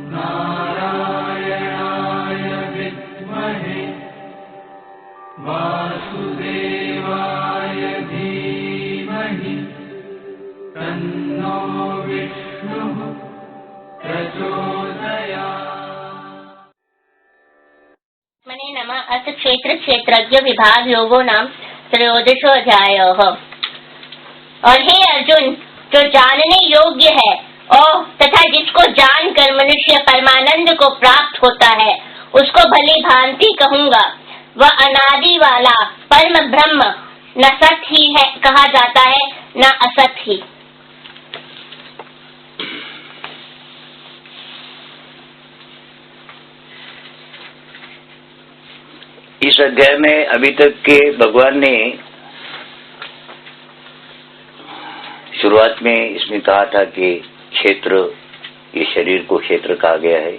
नारायणाय विद्महे वासुदेवाय धीमहि तन्नो विष्णुः प्रचोदयात्। मने नमः। अथ क्षेत्रज्ञ विभाग योगो नाम त्रयोदशो अध्यायः। और हे अर्जुन, जो जानने योग्य है और तथा जिसको जानकर मनुष्य परमानंद को प्राप्त होता है, उसको भली भांति कहूंगा। वह अनादि वाला परम ब्रह्म न सत ही है कहा जाता है, न असत ही। इस अध्याय में अभी तक के भगवान ने शुरुआत में इसमें कहा था कि क्षेत्र, ये शरीर को क्षेत्र कहा गया है,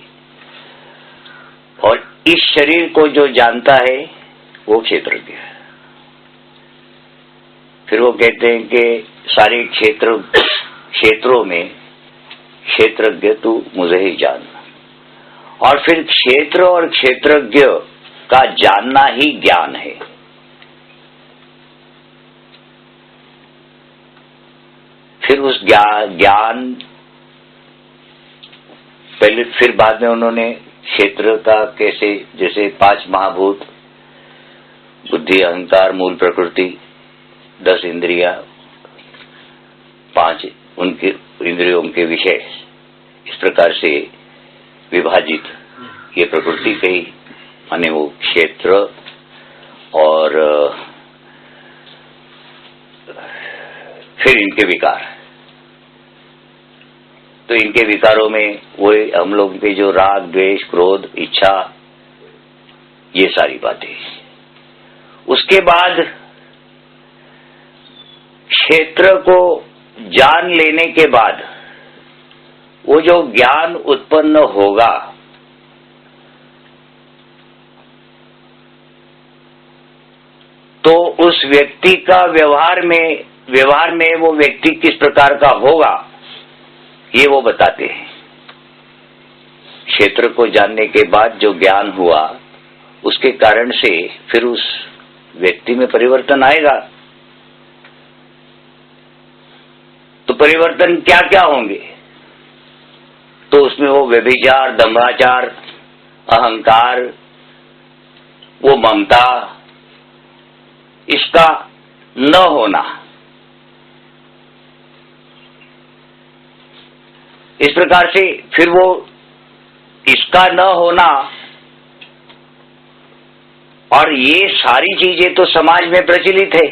और इस शरीर को जो जानता है वो क्षेत्रज्ञ है। फिर वो कहते हैं कि सारे क्षेत्रों में क्षेत्रज्ञ तू मुझे ही जान। और फिर क्षेत्र और क्षेत्रज्ञ का जानना ही ज्ञान है। फिर उस ज्ञान पहले, फिर बाद में उन्होंने क्षेत्र का कैसे, जैसे 5 महाभूत, बुद्धि, अहंकार, मूल प्रकृति, 10 इंद्रियां, 5 उनके इंद्रियों के विषय, इस प्रकार से विभाजित ये प्रकृति कही, माने वो क्षेत्र। और फिर इनके विकार, तो इनके विकारों में वो हम लोग के जो राग, द्वेष, क्रोध, इच्छा, ये सारी बातें। उसके बाद क्षेत्र को जान लेने के बाद वो जो ज्ञान उत्पन्न होगा, तो उस व्यक्ति का व्यवहार में वो व्यक्ति किस प्रकार का होगा, ये वो बताते हैं। क्षेत्र को जानने के बाद जो ज्ञान हुआ, उसके कारण से फिर उस व्यक्ति में परिवर्तन आएगा। तो परिवर्तन क्या क्या होंगे? तो उसमें वो व्यभिचार, दंभाचार, अहंकार, वो ममता, इसका न होना, इस प्रकार से फिर वो इसका न होना। और ये सारी चीजें तो समाज में प्रचलित है,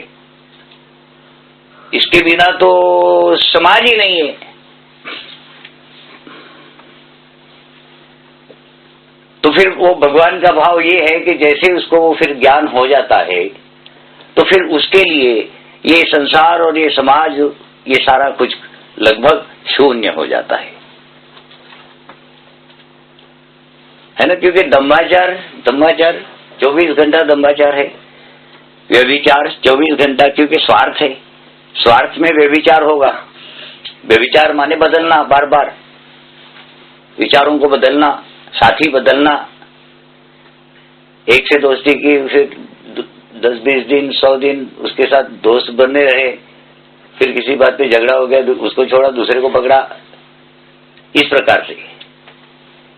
इसके बिना तो समाज ही नहीं है। तो फिर वो भगवान का भाव ये है कि जैसे उसको वो फिर ज्ञान हो जाता है, तो फिर उसके लिए ये संसार और ये समाज, ये सारा कुछ लगभग शून्य हो जाता है ना। क्योंकि दंभाचार 24 घंटा दंभाचार है, व्यभिचार 24 घंटा, क्योंकि स्वार्थ है, स्वार्थ में व्यभिचार होगा। व्यभिचार माने बदलना, बार बार विचारों को बदलना, साथी बदलना, एक से दोस्ती की, फिर 10-20 दिन, 100 दिन उसके साथ दोस्त बने रहे, फिर किसी बात पे झगड़ा हो गया, उसको छोड़ा, दूसरे को पकड़ा, इस प्रकार से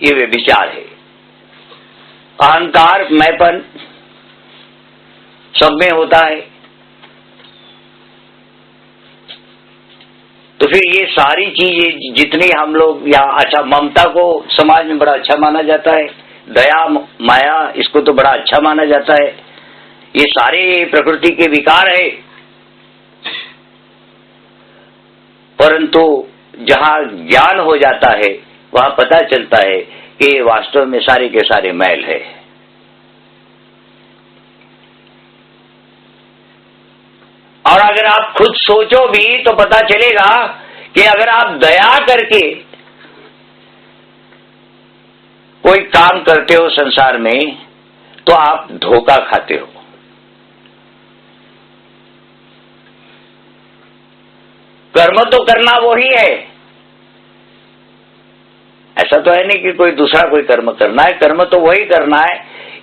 ये व्यभिचार है। अहंकार, मैंपन सब में होता है। तो फिर ये सारी चीजें जितनी हम लोग यहाँ, अच्छा, ममता को समाज में बड़ा अच्छा माना जाता है, दया, माया, इसको तो बड़ा अच्छा माना जाता है। ये सारे प्रकृति के विकार है, परंतु जहाँ ज्ञान हो जाता है वहाँ पता चलता है कि वास्तव में सारे के सारे मैल है। और अगर आप खुद सोचो भी तो पता चलेगा कि अगर आप दया करके कोई काम करते हो संसार में, तो आप धोखा खाते हो। कर्म तो करना वो ही है, ऐसा तो है नहीं कि कोई दूसरा कोई कर्म करना है, कर्म तो वही करना है।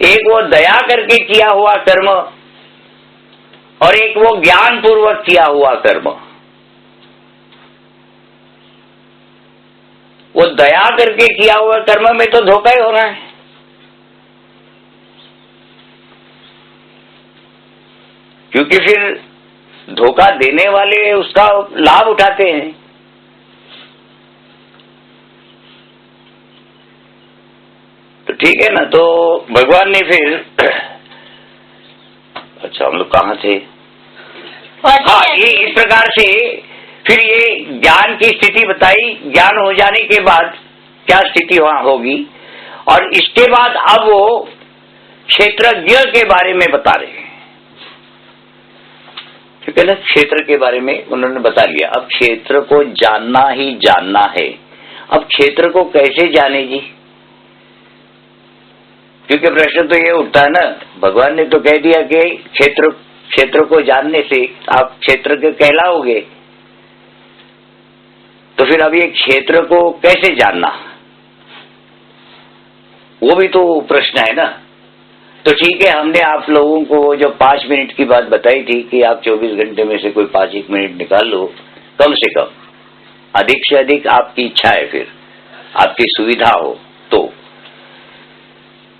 एक वो दया करके किया हुआ कर्म और एक वो ज्ञान पूर्वक किया हुआ कर्म। वो दया करके किया हुआ कर्म में तो धोखा ही हो रहा है। क्योंकि फिर धोखा देने वाले उसका लाभ उठाते हैं। तो ठीक है ना, तो भगवान ने फिर अच्छा हम लोग कहाँ थे? हाँ, ये इस प्रकार से फिर ये ज्ञान की स्थिति बताई। ज्ञान हो जाने के बाद क्या स्थिति वहां होगी, और इसके बाद अब वो क्षेत्रज्ञ के बारे में बता रहे हैं। ठीक है ना, क्षेत्र के बारे में उन्होंने बता लिया। अब क्षेत्र को जानना ही जानना है। अब क्षेत्र को कैसे जाने जी? क्योंकि प्रश्न तो ये उठता है ना, भगवान ने तो कह दिया कि क्षेत्र को जानने से आप क्षेत्र के कहलाओगे। तो फिर अब ये क्षेत्र को कैसे जानना, वो भी तो प्रश्न है ना। तो ठीक है, हमने आप लोगों को जो 5 मिनट की बात बताई थी कि आप 24 घंटे में से कोई 5-1 मिनट निकाल लो, कम से कम, अधिक से अधिक आपकी इच्छा है, फिर आपकी सुविधा हो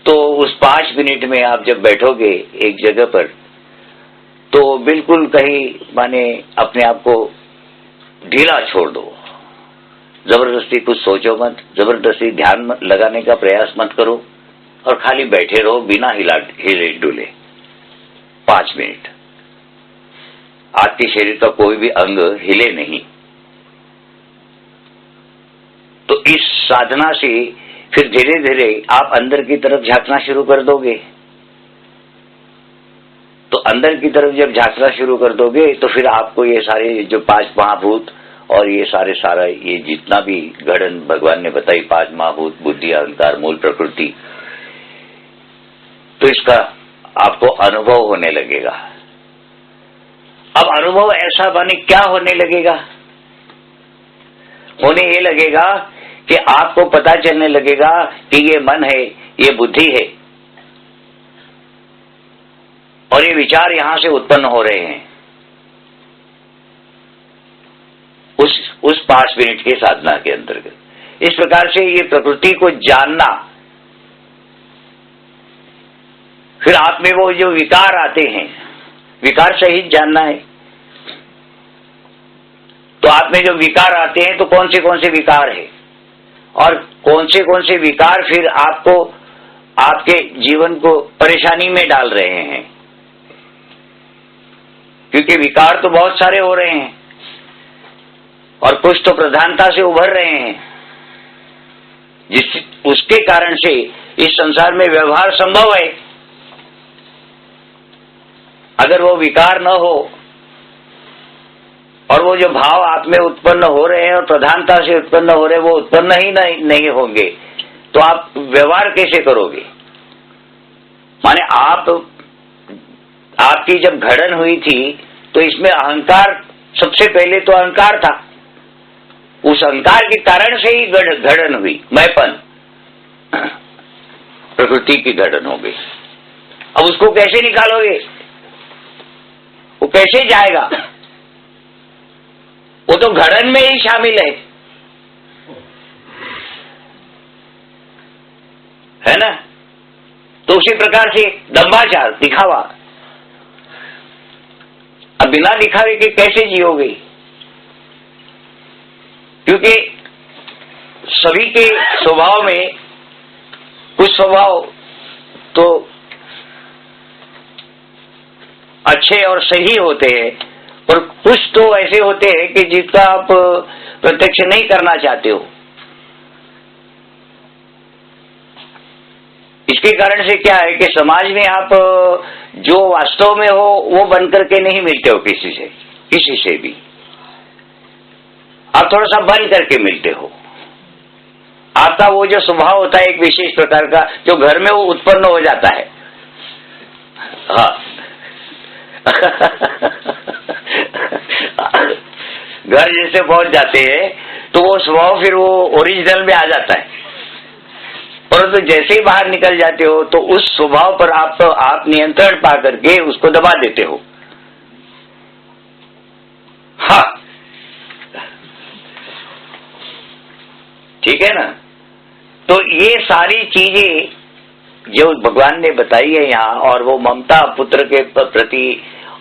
तो उस 5 मिनट में आप जब बैठोगे एक जगह पर, तो बिल्कुल कहीं माने अपने आप को ढीला छोड़ दो। जबरदस्ती कुछ सोचो मत, जबरदस्ती ध्यान लगाने का प्रयास मत करो, और खाली बैठे रहो बिना हिले डुले 5 मिनट। आपके शरीर का कोई भी अंग हिले नहीं। तो इस साधना से फिर धीरे धीरे आप अंदर की तरफ झांकना शुरू कर दोगे। तो अंदर की तरफ जब झांकना शुरू कर दोगे तो फिर आपको ये सारे जो 5 महाभूत और ये सारा ये जितना भी गणन भगवान ने बताई, 5 महाभूत, बुद्धि, अहंकार, मूल प्रकृति, तो इसका आपको अनुभव होने लगेगा। अब अनुभव ऐसा माने क्या होने लगेगा? होने ये लगेगा कि आपको पता चलने लगेगा कि ये मन है, ये बुद्धि है, और ये विचार यहां से उत्पन्न हो रहे हैं उस 5 मिनट के साधना के अंतर्गत। इस प्रकार से ये प्रकृति को जानना, फिर आप में वो जो विकार आते हैं, विकार सहित जानना है। तो आप में जो विकार आते हैं, तो कौन से विकार है, और कौन से विकार फिर आपको आपके जीवन को परेशानी में डाल रहे हैं। क्योंकि विकार तो बहुत सारे हो रहे हैं, और कुछ तो प्रधानता से उभर रहे हैं, उसके कारण से इस संसार में व्यवहार संभव है। अगर वो विकार न हो और वो जो भाव आप में उत्पन्न हो रहे हैं और प्रधानता से उत्पन्न हो रहे हैं, वो उत्पन्न ही नहीं होंगे, तो आप व्यवहार कैसे करोगे? माने आपकी जब घड़न हुई थी तो इसमें अहंकार, सबसे पहले तो अहंकार था। उस अहंकार के कारण से ही घड़न हुई, मैंपन, प्रकृति की घड़न हो गई। अब उसको कैसे निकालोगे? वो कैसे जाएगा? वो तो घड़न में ही शामिल है ना। तो उसी प्रकार से दंभाचार, दिखावा, अब बिना दिखावे के कैसे जियोगे? क्योंकि सभी के स्वभाव में कुछ स्वभाव तो अच्छे और सही होते हैं, और कुछ तो ऐसे होते हैं कि जिसका आप प्रत्यक्ष नहीं करना चाहते हो। इसके कारण से क्या है कि समाज में आप जो वास्तव में हो वो बन करके नहीं मिलते हो किसी से भी। आप थोड़ा सा बन करके मिलते हो। आपका वो जो स्वभाव होता है एक विशेष प्रकार का, जो घर में वो उत्पन्न हो जाता है। हाँ घर जैसे पहुंच जाते हैं तो वो स्वभाव फिर वो ओरिजिनल में आ जाता है। परंतु जैसे ही बाहर निकल जाते हो तो उस स्वभाव पर आप नियंत्रण पा करके उसको दबा देते हो। हाँ, ठीक है ना। तो ये सारी चीजें जो भगवान ने बताई है यहाँ, और वो ममता पुत्र के प्रति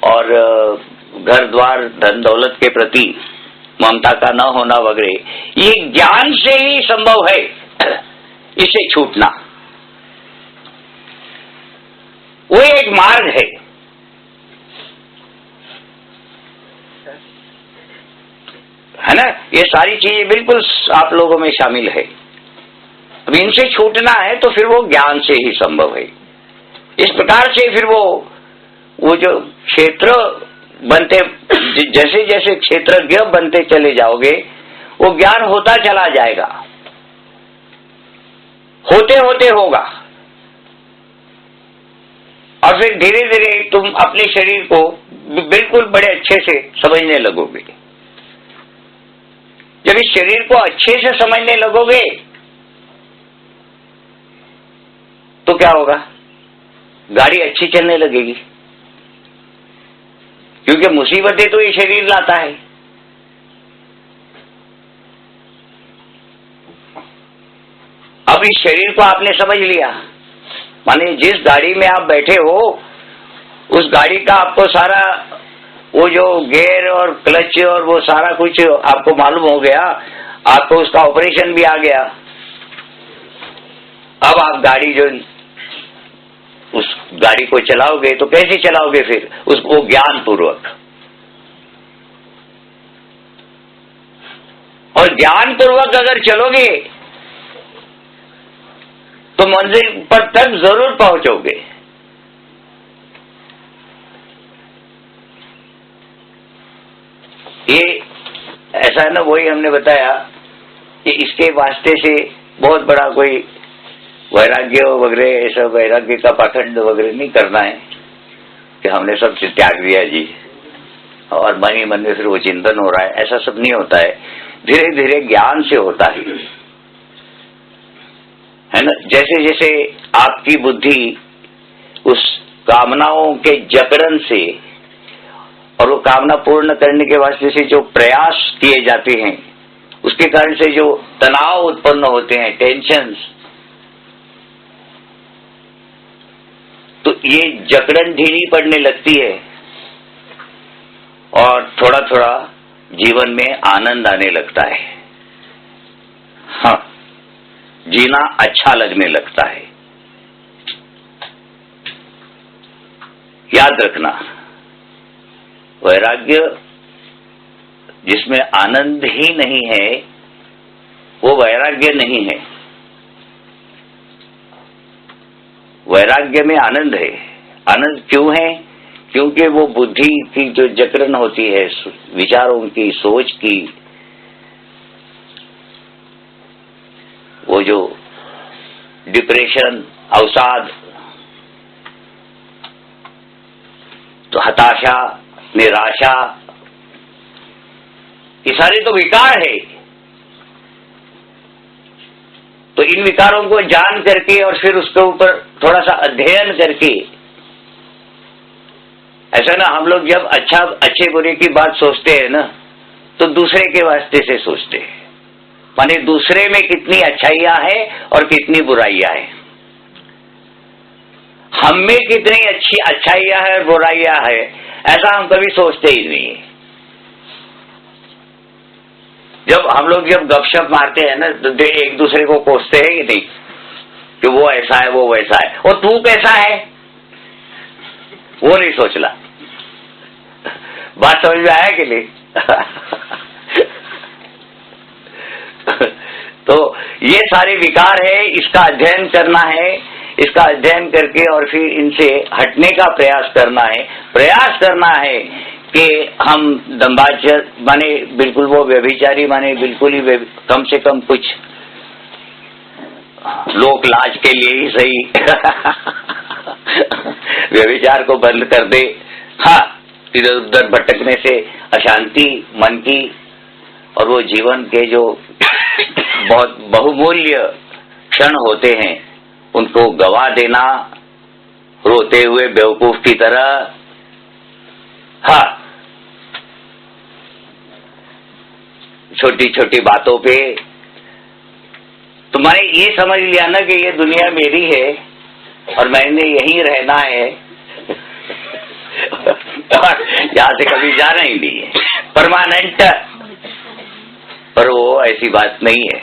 और घर द्वार धन दौलत के प्रति ममता का न होना वगैरह, ये ज्ञान से ही संभव है इसे छूटना। वो एक मार्ग है। है ना। ये सारी चीजें बिल्कुल आप लोगों में शामिल है। अब इनसे छूटना है तो फिर वो ज्ञान से ही संभव है। इस प्रकार से फिर वो जो क्षेत्र बनते, जैसे जैसे क्षेत्रज्ञ बनते चले जाओगे वो ज्ञान होता चला जाएगा, होते होते होगा, और फिर धीरे धीरे तुम अपने शरीर को बिल्कुल बड़े अच्छे से समझने लगोगे। जब इस शरीर को अच्छे से समझने लगोगे तो क्या होगा, गाड़ी अच्छी चलने लगेगी, क्योंकि मुसीबतें तो ये शरीर लाता है। अब इस शरीर को आपने समझ लिया, माने जिस गाड़ी में आप बैठे हो उस गाड़ी का आपको सारा वो जो गियर और क्लच और वो सारा कुछ आपको मालूम हो गया, आपको उसका ऑपरेशन भी आ गया। अब आप गाड़ी जो उस गाड़ी को चलाओगे तो कैसे चलाओगे फिर उसको ज्ञान पूर्वक, और ज्ञान पूर्वक अगर चलोगे तो मंजिल पर तक जरूर पहुंचोगे। ये ऐसा है ना, वही हमने बताया कि इसके वास्ते से बहुत बड़ा कोई वैराग्य वगैरह, ऐसा वैराग्य का पाखंड वगैरह नहीं करना है कि हमने सब त्याग दिया जी और मन ही मन में फिर वो चिंतन हो रहा है, ऐसा सब नहीं होता है। धीरे धीरे ज्ञान से होता है ना। जैसे जैसे आपकी बुद्धि उस कामनाओं के जकड़न से और वो कामना पूर्ण करने के वास्ते से जो प्रयास किए जाते हैं उसके कारण से जो तनाव उत्पन्न होते हैं, टेंशन्स, तो ये जकड़न ढीली पड़ने लगती है और थोड़ा थोड़ा जीवन में आनंद आने लगता है। हाँ, जीना अच्छा लगने लगता है। याद रखना, वैराग्य जिसमें आनंद ही नहीं है वो वैराग्य नहीं है। वैराग्य में आनंद है। आनंद क्यों है? क्योंकि वो बुद्धि की जो जकड़न होती है, विचारों की, सोच की, वो जो डिप्रेशन, अवसाद, तो हताशा, निराशा, ये सारे तो विकार है। तो इन विकारों को जान करके और फिर उसके ऊपर थोड़ा सा अध्ययन करके, ऐसा ना हम लोग जब अच्छे बुरे की बात सोचते हैं ना तो दूसरे के वास्ते से सोचते हैं, माने दूसरे में कितनी अच्छाइयां हैं और कितनी बुराइयां हैं, हम में कितनी अच्छी अच्छाइयां हैं और बुराइयां हैं, ऐसा हम कभी सोचते ही नहीं है। जब हम लोग गपशप मारते हैं ना तो एक दूसरे को कोसते हैं कि नहीं कि वो ऐसा है, वो वैसा है, और तू कैसा है वो नहीं सोचला। बात समझ में आया कि नहीं? तो ये सारे विकार है, इसका अध्ययन करना है, इसका अध्ययन करके और फिर इनसे हटने का प्रयास करना है कि हम दंबाचर माने बिल्कुल वो व्यभिचारी माने बिल्कुल ही कम से कम कुछ लोक लाज के लिए ही सही व्यभिचार को बंद कर दे। हाँ, इधर उधर भटकने से अशांति मन की और वो जीवन के जो बहुत बहुमूल्य क्षण होते हैं उनको गवा देना रोते हुए बेवकूफ की तरह। हाँ, छोटी छोटी बातों पे तुम्हारे ये समझ लिया ना कि ये दुनिया मेरी है और मैंने यहीं रहना है यहाँ से कभी जाना ही नहीं है, परमानेंट। पर वो ऐसी बात नहीं है,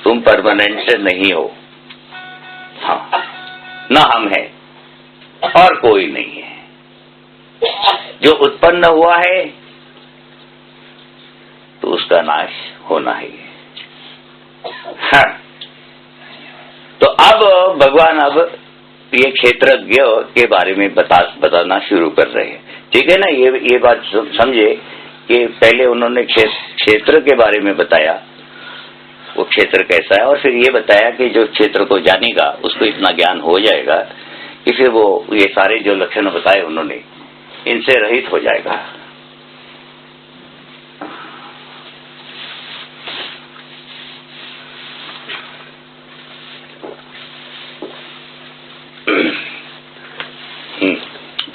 तुम परमानेंट नहीं हो। हाँ, न हम है और कोई नहीं है। जो उत्पन्न हुआ है तो उसका नाश होना ही है। हाँ, तो अब भगवान अब ये क्षेत्रज्ञ के बारे में बताना शुरू कर रहे हैं। ठीक है ना, ये बात समझे कि पहले उन्होंने क्षेत्र के बारे में बताया, वो क्षेत्र कैसा है, और फिर ये बताया कि जो क्षेत्र को जानेगा उसको इतना ज्ञान हो जाएगा कि फिर वो ये सारे जो लक्षण बताए उन्होंने इनसे रहित हो जाएगा।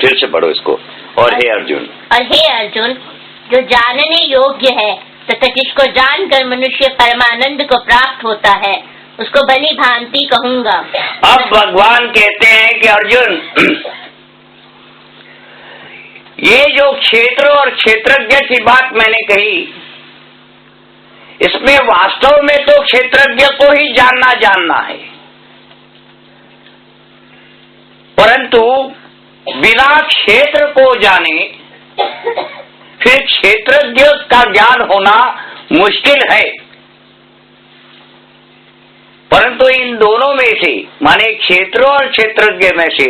फिर से पढ़ो इसको। और हे अर्जुन, जो जानने योग्य है तथा जिसको जानकर मनुष्य परमानंद को प्राप्त होता है उसको भली भांति कहूंगा। अब भगवान कहते हैं कि अर्जुन, ये जो क्षेत्र और क्षेत्रज्ञ की बात मैंने कही, इसमें वास्तव में तो क्षेत्रज्ञ को ही जानना है, परंतु बिना क्षेत्र को जाने फिर क्षेत्रज्ञ का ज्ञान होना मुश्किल है। परंतु इन दोनों में से, माने क्षेत्र और क्षेत्रज्ञ में से,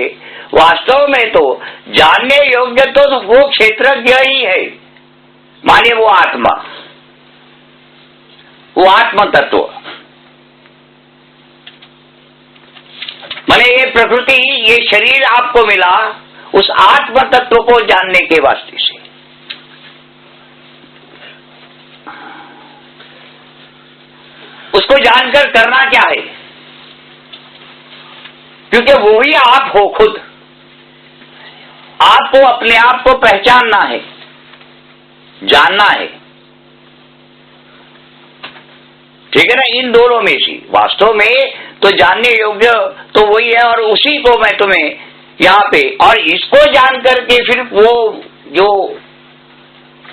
वास्तव में तो जानने योग्य तो वो क्षेत्रज्ञ ही है, माने वो आत्मा, वो आत्म तत्व। माने ये प्रकृति, ये शरीर आपको मिला उस आत्म तत्व को जानने के वास्ते से। उसको जानकर करना क्या है, क्योंकि वो ही आप हो खुद। आपको अपने आप को पहचानना है, जानना है। ठीक है ना, इन दोनों में से वास्तव में तो जानने योग्य तो वही है, और उसी को मैं तुम्हें यहाँ पे, और इसको जान करके फिर वो जो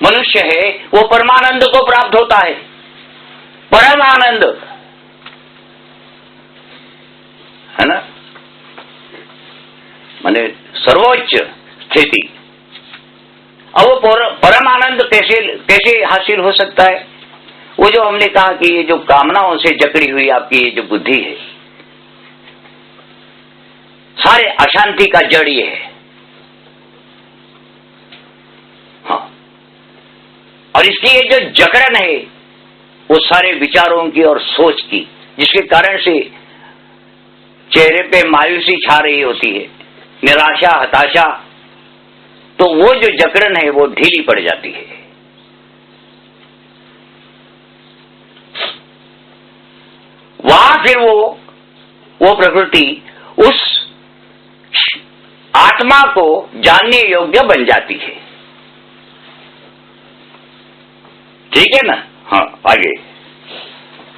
मनुष्य है वो परमानंद को प्राप्त होता है। परम आनंद है ना, माने सर्वोच्च स्थिति। अब वो परम आनंद कैसे हासिल हो सकता है? वो जो हमने कहा कि ये जो कामनाओं से जकड़ी हुई आपकी ये जो बुद्धि है, सारे अशांति का जड़ ये है। हाँ, और इसकी ये जो जकड़न है वो सारे विचारों की और सोच की, जिसके कारण से चेहरे पे मायूसी छा रही होती है, निराशा, हताशा, तो वो जो जकड़न है वो ढीली पड़ जाती है। वहां फिर वो प्रकृति उस आत्मा को जानने योग्य बन जाती है। ठीक है ना? हाँ, आगे।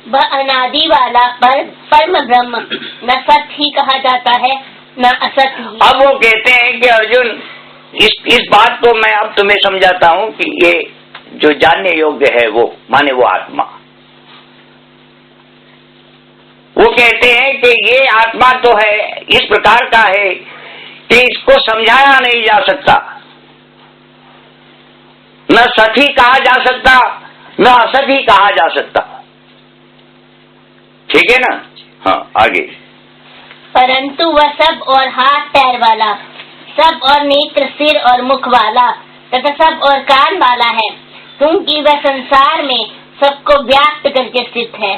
वह अनादि वाला परम ब्रह्म न सत ही कहा जाता है न असत ही। अब वो कहते हैं कि अर्जुन, इस बात को मैं अब तुम्हें समझाता हूं कि ये जो जानने योग्य है वो, माने वो आत्मा, वो कहते हैं कि ये आत्मा तो है, इस प्रकार का है कि इसको समझाया नहीं जा सकता, न सत ही कहा जा सकता न असत ही कहा जा सकता। ठीक है ना? हाँ, आगे। परंतु वह सब और हाथ पैर वाला, सब और नेत्र, सिर और मुख वाला तथा सब और कान वाला है, क्योंकि वह संसार में सबको व्याप्त करके स्थित है।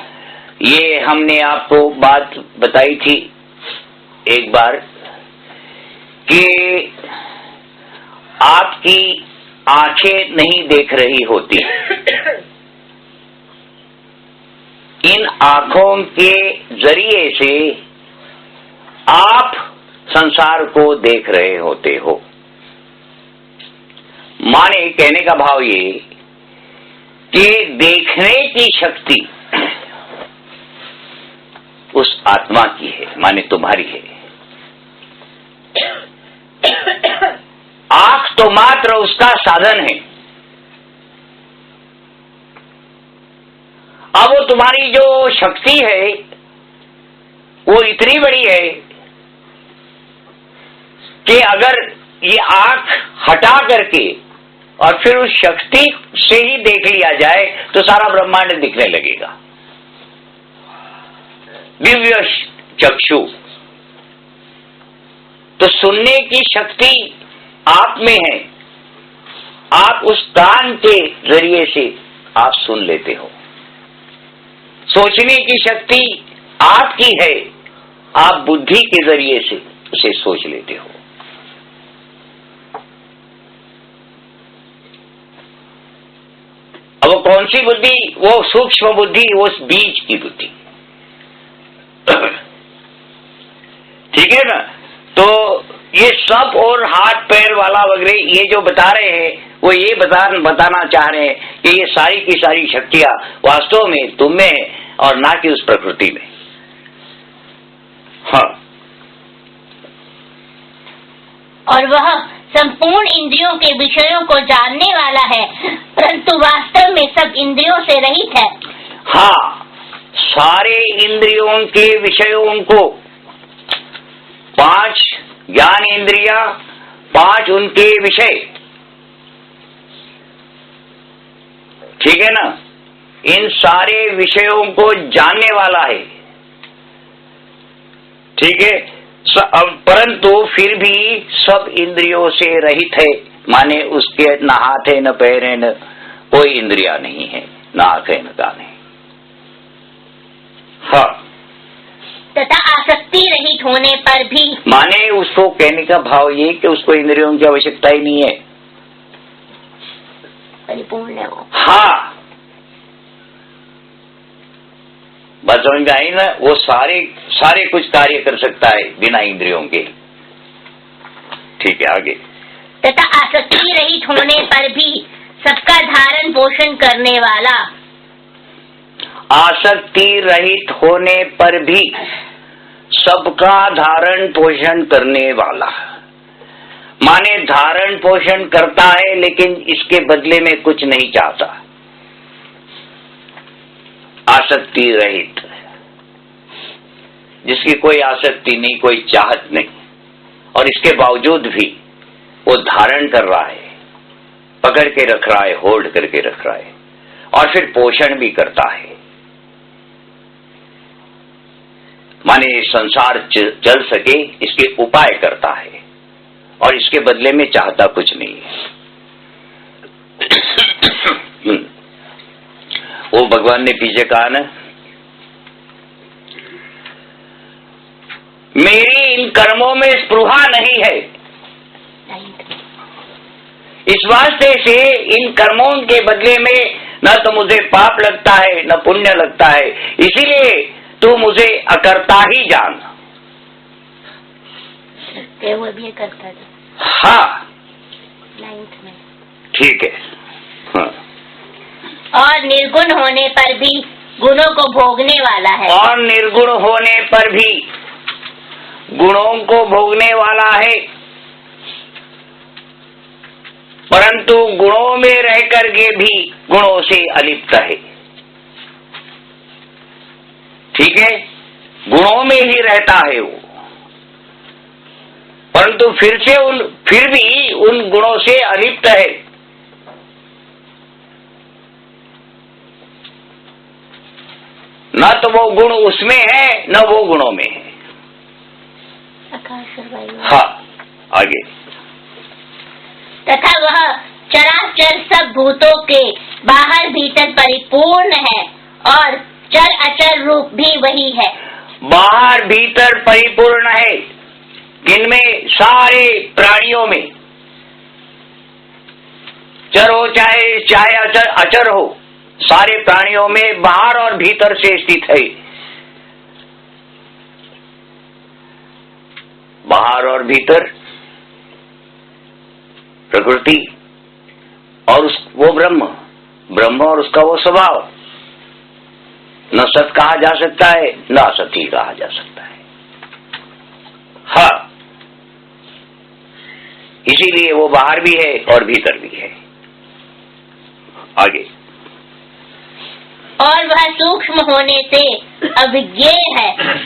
ये हमने आपको बात बताई थी एक बार कि आपकी आंखें नहीं देख रही होती, इन आंखों के जरिए से आप संसार को देख रहे होते हो। माने कहने का भाव ये कि देखने की शक्ति उस आत्मा की है, माने तुम्हारी है। आंख तो मात्र उसका साधन है। अब वो तुम्हारी जो शक्ति है वो इतनी बड़ी है कि अगर ये आंख हटा करके और फिर उस शक्ति से ही देख लिया जाए तो सारा ब्रह्मांड दिखने लगेगा। दिव्य चक्षु, तो सुनने की शक्ति आप में है। आप उस कान के जरिए से आप सुन लेते हो। सोचने की शक्ति आपकी है, आप बुद्धि के जरिए से उसे सोच लेते हो। अब वो कौन सी बुद्धि? वो सूक्ष्म बुद्धि, वो बीज की बुद्धि। ठीक है ना? तो ये सब और हाथ पैर वाला वगैरह ये जो बता रहे हैं वो ये बताना चाह रहे हैं कि ये सारी की सारी शक्तियां वास्तव में तुम में है और ना कि उस प्रकृति में। हाँ, और वह संपूर्ण इंद्रियों के विषयों को जानने वाला है, परंतु वास्तव में सब इंद्रियों से रहित है। हाँ, सारे इंद्रियों के विषयों को, 5 ज्ञान इंद्रिया, 5 उनके विषय, ठीक है ना, इन सारे विषयों को जानने वाला है। ठीक है, परंतु फिर भी सब इंद्रियों से रहित है, माने उसके न हाथ है न पैर है, न कोई इंद्रिया नहीं है, न आंख है न कान है। हाँ, तथा आसक्ति रहित होने पर भी, माने उसको कहने का भाव ये कि उसको इंद्रियों की आवश्यकता ही नहीं है, परिपूर्ण है वो। हाँ, बात समझ में आई ना? वो सारे कुछ कार्य कर सकता है बिना इंद्रियों के। ठीक है, आगे। तथा आसक्ति रहित होने पर भी सबका धारण पोषण करने वाला, आसक्ति रहित होने पर भी सबका धारण पोषण करने वाला, माने धारण पोषण करता है लेकिन इसके बदले में कुछ नहीं चाहता। आसक्ति रहित, जिसकी कोई आसक्ति नहीं, कोई चाहत नहीं, और इसके बावजूद भी वो धारण कर रहा है, पकड़ के रख रहा है, होल्ड करके रख रहा है, और फिर पोषण भी करता है। माने संसार चल सके इसके उपाय करता है और इसके बदले में चाहता कुछ नहीं है। वो भगवान ने पीछे कहा ना, मेरी इन कर्मों में स्पृहा नहीं है, इस वास्ते से इन कर्मों के बदले में न तो मुझे पाप लगता है न पुण्य लगता है, इसीलिए तू मुझे अकर्ता ही जान। वो भी करता है। हाँ, 9th में। ठीक है। हाँ। और निर्गुण होने पर भी गुणों को भोगने वाला है, और निर्गुण होने पर भी गुणों को भोगने वाला है, परंतु गुणों में रह करके भी गुणों से अलिप्त है। ठीक है, गुणों में ही रहता है वो, परंतु फिर भी उन गुणों से अलिप्त है। न तो वो गुण उसमें है न वो गुणों में है। हाँ, आगे। तथा वह चराचर सब भूतों के बाहर भीतर परिपूर्ण है और चर अचर रूप भी वही है। बाहर भीतर परिपूर्ण है, इनमें सारे प्राणियों में, चर हो चाहे अचर हो, सारे प्राणियों में बाहर और भीतर से स्थित है। बाहर और भीतर प्रकृति और वो ब्रह्म और उसका वो स्वभाव, न सत कहा जा सकता है न असत ही कहा जा सकता है। हाँ, इसीलिए वो बाहर भी है और भीतर भी है। आगे, और वह सूक्ष्म होने से अविज्ञेय है।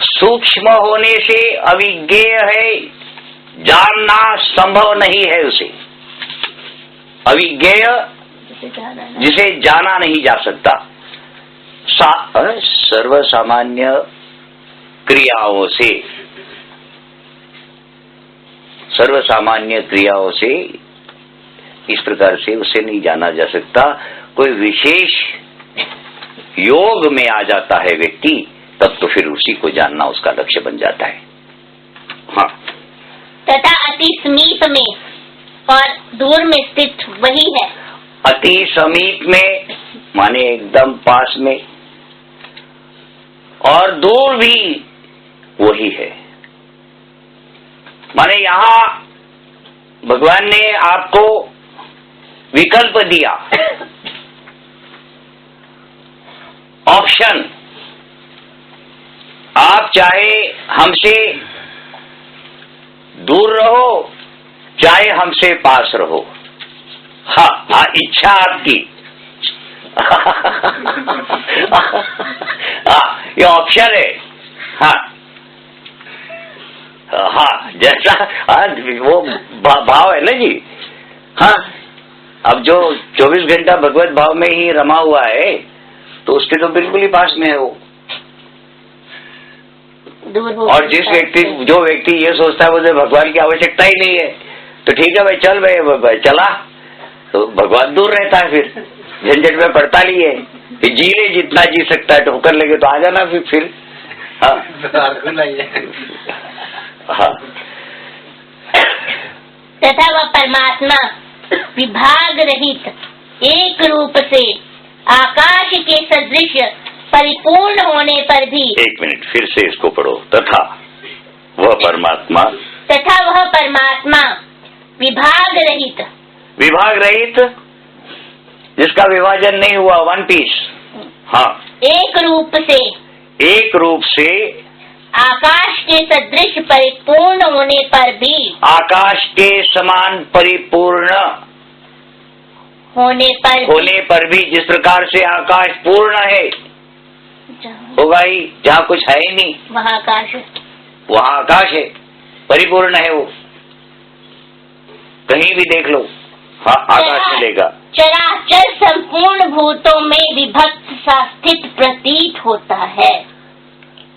सूक्ष्म होने से अविज्ञेय है, जानना संभव नहीं है उसे। अविज्ञेय जिसे जाना नहीं जा सकता। सर्व सामान्य क्रियाओं से, सर्व सामान्य क्रियाओं से इस प्रकार से उसे नहीं जाना जा सकता। कोई विशेष योग में आ जाता है व्यक्ति, तब तो फिर उसी को जानना उसका लक्ष्य बन जाता है। हाँ, तथा अति समीप में और दूर में स्थित वही है। अति समीप में माने एकदम पास में, और दूर भी वही है। माने यहाँ भगवान ने आपको विकल्प दिया, ऑप्शन। आप चाहे हमसे दूर रहो, चाहे हमसे पास रहो। हाँ, इच्छा आपकी। ये ऑप्शन है। हाँ हाँ, जैसा वो भाव है ना जी। हाँ, अब जो 24 घंटा भगवत भाव में ही रमा हुआ है, तो उसके तो बिल्कुल ही पास में है वो। और जो व्यक्ति ये सोचता है मुझे भगवान की आवश्यकता ही नहीं है, तो ठीक है भाई, चल भाई चला, तो भगवान दूर रहता है, फिर झंझट में पड़ता नहीं है। फिर जी ले जितना जी सकता है, ठोकर लगे तो आ जाना फिर। हाँ हाँ, तथा वह परमात्मा विभाग रहित एक रूप से आकाश के सदृश परिपूर्ण होने पर भी। एक मिनट, फिर से इसको पढ़ो। तथा वह परमात्मा विभाग रहित, विभाग रहित जिसका विभाजन नहीं हुआ, वन पीस। हाँ, एक रूप से आकाश के सदृश परिपूर्ण होने पर भी, आकाश के समान परिपूर्ण होने पर भी, जिस प्रकार से आकाश पूर्ण है होगा ही, जहाँ कुछ है ही नहीं वहाँ आकाश है, वहाँ आकाश है, परिपूर्ण है वो, कहीं भी देख लो। हाँ, आकाश मिलेगा। चराचर संपूर्ण भूतों में विभक्त सा स्थित प्रतीत होता है।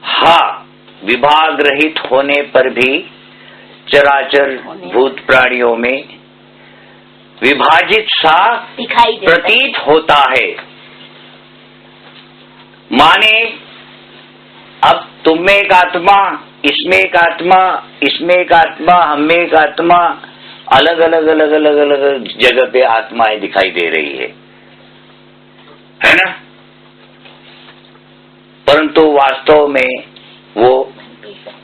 हाँ, विभाग रहित होने पर भी चराचर भूत प्राणियों में विभाजित सा दिखाई प्रतीत होता है। माने अब तुम में एक आत्मा, इसमें एक आत्मा, इसमें एक आत्मा, हम में एक आत्मा, अलग अलग जगह पे आत्माएं दिखाई दे रही है ना? परंतु वास्तव में वो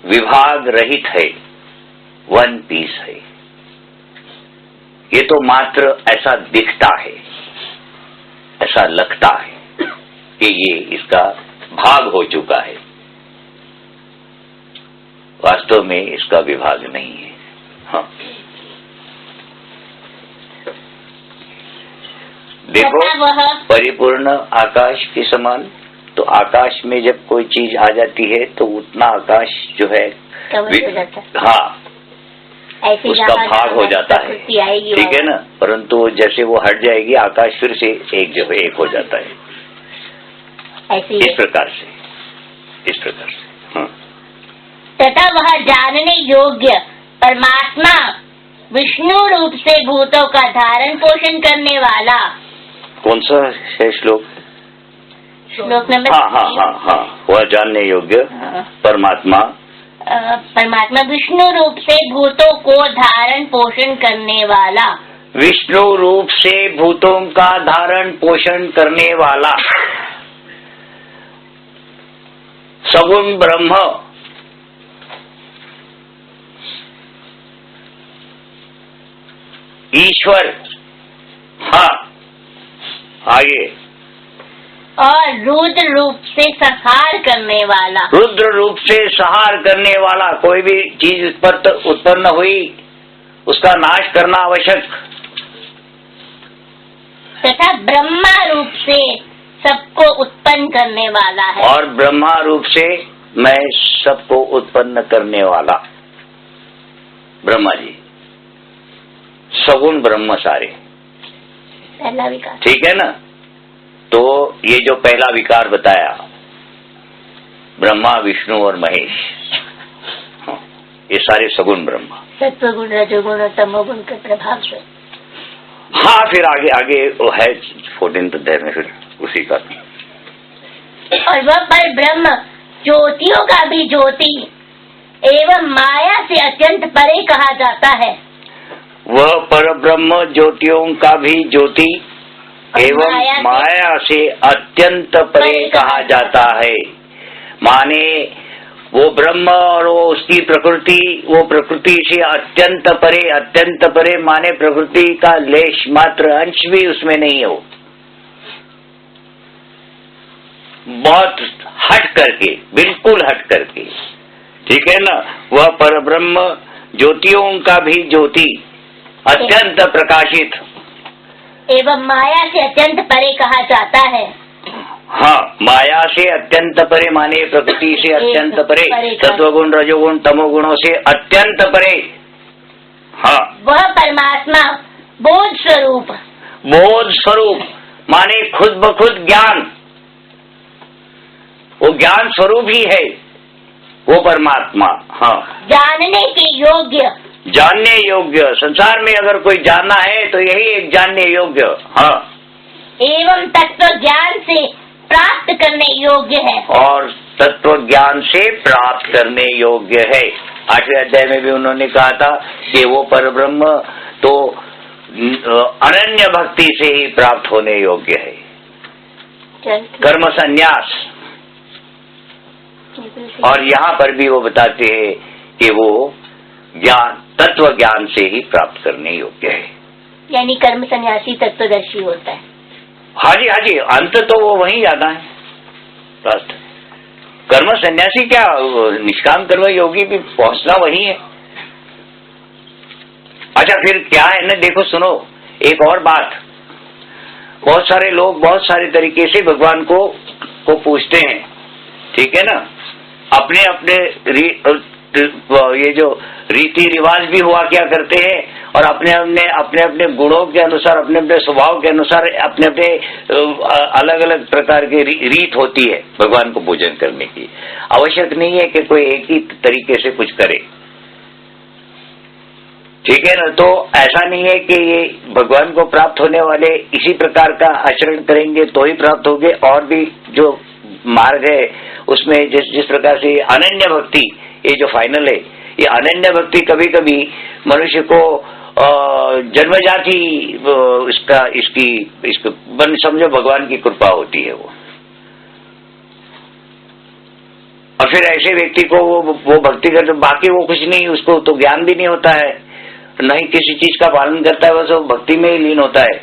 विभाग रहित है, वन पीस है। ये तो मात्र ऐसा दिखता है, ऐसा लगता है कि ये इसका भाग हो चुका है, वास्तव में इसका विभाग नहीं है। हाँ, देखो, परिपूर्ण आकाश के समान, तो आकाश में जब कोई चीज आ जाती है तो उतना आकाश जो है हाँ उसका भाग हो जाता है, ठीक है ना? परंतु जैसे वो हट जाएगी, आकाश फिर से एक जो है एक हो जाता है। इस प्रकार से हाँ। तथा वह जानने योग्य परमात्मा विष्णु रूप से भूतों का धारण पोषण करने वाला। कौन सा है श्लोक? श्लोक नंबर हाँ, वह जानने योग्य परमात्मा विष्णु रूप से भूतों को धारण पोषण करने वाला। विष्णु रूप से भूतों का धारण पोषण करने वाला सगुण ब्रह्म ईश्वर। हाँ, आगे। और रुद्र रूप से संहार करने वाला। रुद्र रूप से संहार करने वाला, कोई भी चीज उत्पन्न हुई उसका नाश करना आवश्यक। तथा ब्रह्मा रूप से सबको उत्पन्न करने वाला है। और ब्रह्मा रूप से मैं सबको उत्पन्न करने वाला ब्रह्मा जी, सगुण ब्रह्म सारे। पहला विकार, ठीक है ना। तो ये जो पहला विकार बताया, ब्रह्मा विष्णु और महेश, ये सारे सगुण ब्रह्म, सत्वगुण रजोगुण और तमोगुण के प्रभाव से। हाँ, फिर आगे आगे वो है 14th अध्याय में फिर उसी का। और वह पर ब्रह्म ज्योतियों का भी ज्योति एवं माया से अत्यंत परे कहा जाता है। वह पर ब्रह्म ज्योतियों का भी ज्योति एवं माया से अत्यंत परे कहा जाता है। माने वो ब्रह्म और वो उसकी प्रकृति, वो प्रकृति से अत्यंत परे माने प्रकृति का लेश मात्र अंश भी उसमें नहीं हो, बहुत हट करके, बिल्कुल हट करके। ठीक है ना। वह परब्रह्म ज्योतियों का भी ज्योति अत्यंत प्रकाशित एवं माया से अत्यंत परे कहा जाता है। हाँ, माया से अत्यंत परे माने प्रकृति से अत्यंत परे, सत्वगुण रजोगुण तमोगुणों से अत्यंत परे। हाँ, वह परमात्मा बोध स्वरूप माने खुद ब खुद ज्ञान, वो ज्ञान स्वरूप ही है वो परमात्मा। हाँ, जानने योग्य, संसार में अगर कोई जानना है तो यही एक जानने योग्य। हाँ, एवं तत्व ज्ञान से प्राप्त करने योग्य है। और तत्व ज्ञान से प्राप्त करने योग्य है। 8वें अध्याय में भी उन्होंने कहा था कि वो परब्रह्म तो अनन्य भक्ति से ही प्राप्त होने योग्य है, कर्म संन्यास। और यहाँ पर भी वो बताते हैं कि वो ज्ञान तत्व ज्ञान से ही प्राप्त करने योग्य है, यानी कर्म सन्यासी तत्वदर्शी होता है। हाँ जी, अंत तो वो वही जाना है। बस कर्म सन्यासी क्या, निष्काम कर्म योगी भी पहुंचना वही है। अच्छा, फिर क्या है ना, देखो सुनो एक और बात। बहुत सारे लोग बहुत सारे तरीके से भगवान को पूछते हैं। ठीक है ना। अपने अपने ये जो रीति रिवाज भी हुआ क्या करते हैं, और अपने अपने गुणों के अनुसार, अपने अपने स्वभाव के अनुसार अपने अपने अलग अलग प्रकार की रीत होती है भगवान को पूजन करने की। आवश्यक नहीं है कि कोई एक ही तरीके से कुछ करे। ठीक है ना। तो ऐसा नहीं है कि ये भगवान को प्राप्त होने वाले इसी प्रकार का आचरण करेंगे तो ही प्राप्त होंगे। और भी जो मार्ग है उसमें जिस प्रकार से अनन्य भक्ति, ये जो फाइनल है, ये अनन्य भक्ति कभी कभी मनुष्य को जन्मजाति इसकी समझो भगवान की कृपा होती है वो। और फिर ऐसे व्यक्ति को वो भक्ति करते, बाकी वो कुछ नहीं, उसको तो ज्ञान भी नहीं होता है, नहीं किसी चीज का पालन करता है, बस वो भक्ति में ही लीन होता है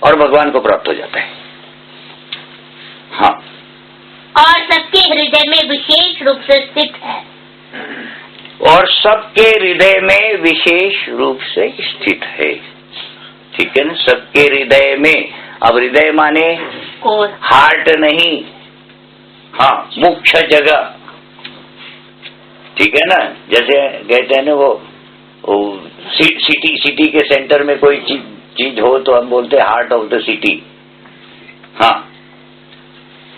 और भगवान को प्राप्त हो जाता है। हाँ, और सबके हृदय में विशेष रूप से स्थित है। और सबके हृदय में विशेष रूप से स्थित है। ठीक है ना। सबके हृदय में, अब हृदय माने हार्ट नहीं, हाँ, मुख्य जगह। ठीक है ना। जैसे कहते हैं ना वो सिटी के सेंटर में कोई चीज हो तो हम बोलते हैं हार्ट ऑफ द सिटी। हाँ,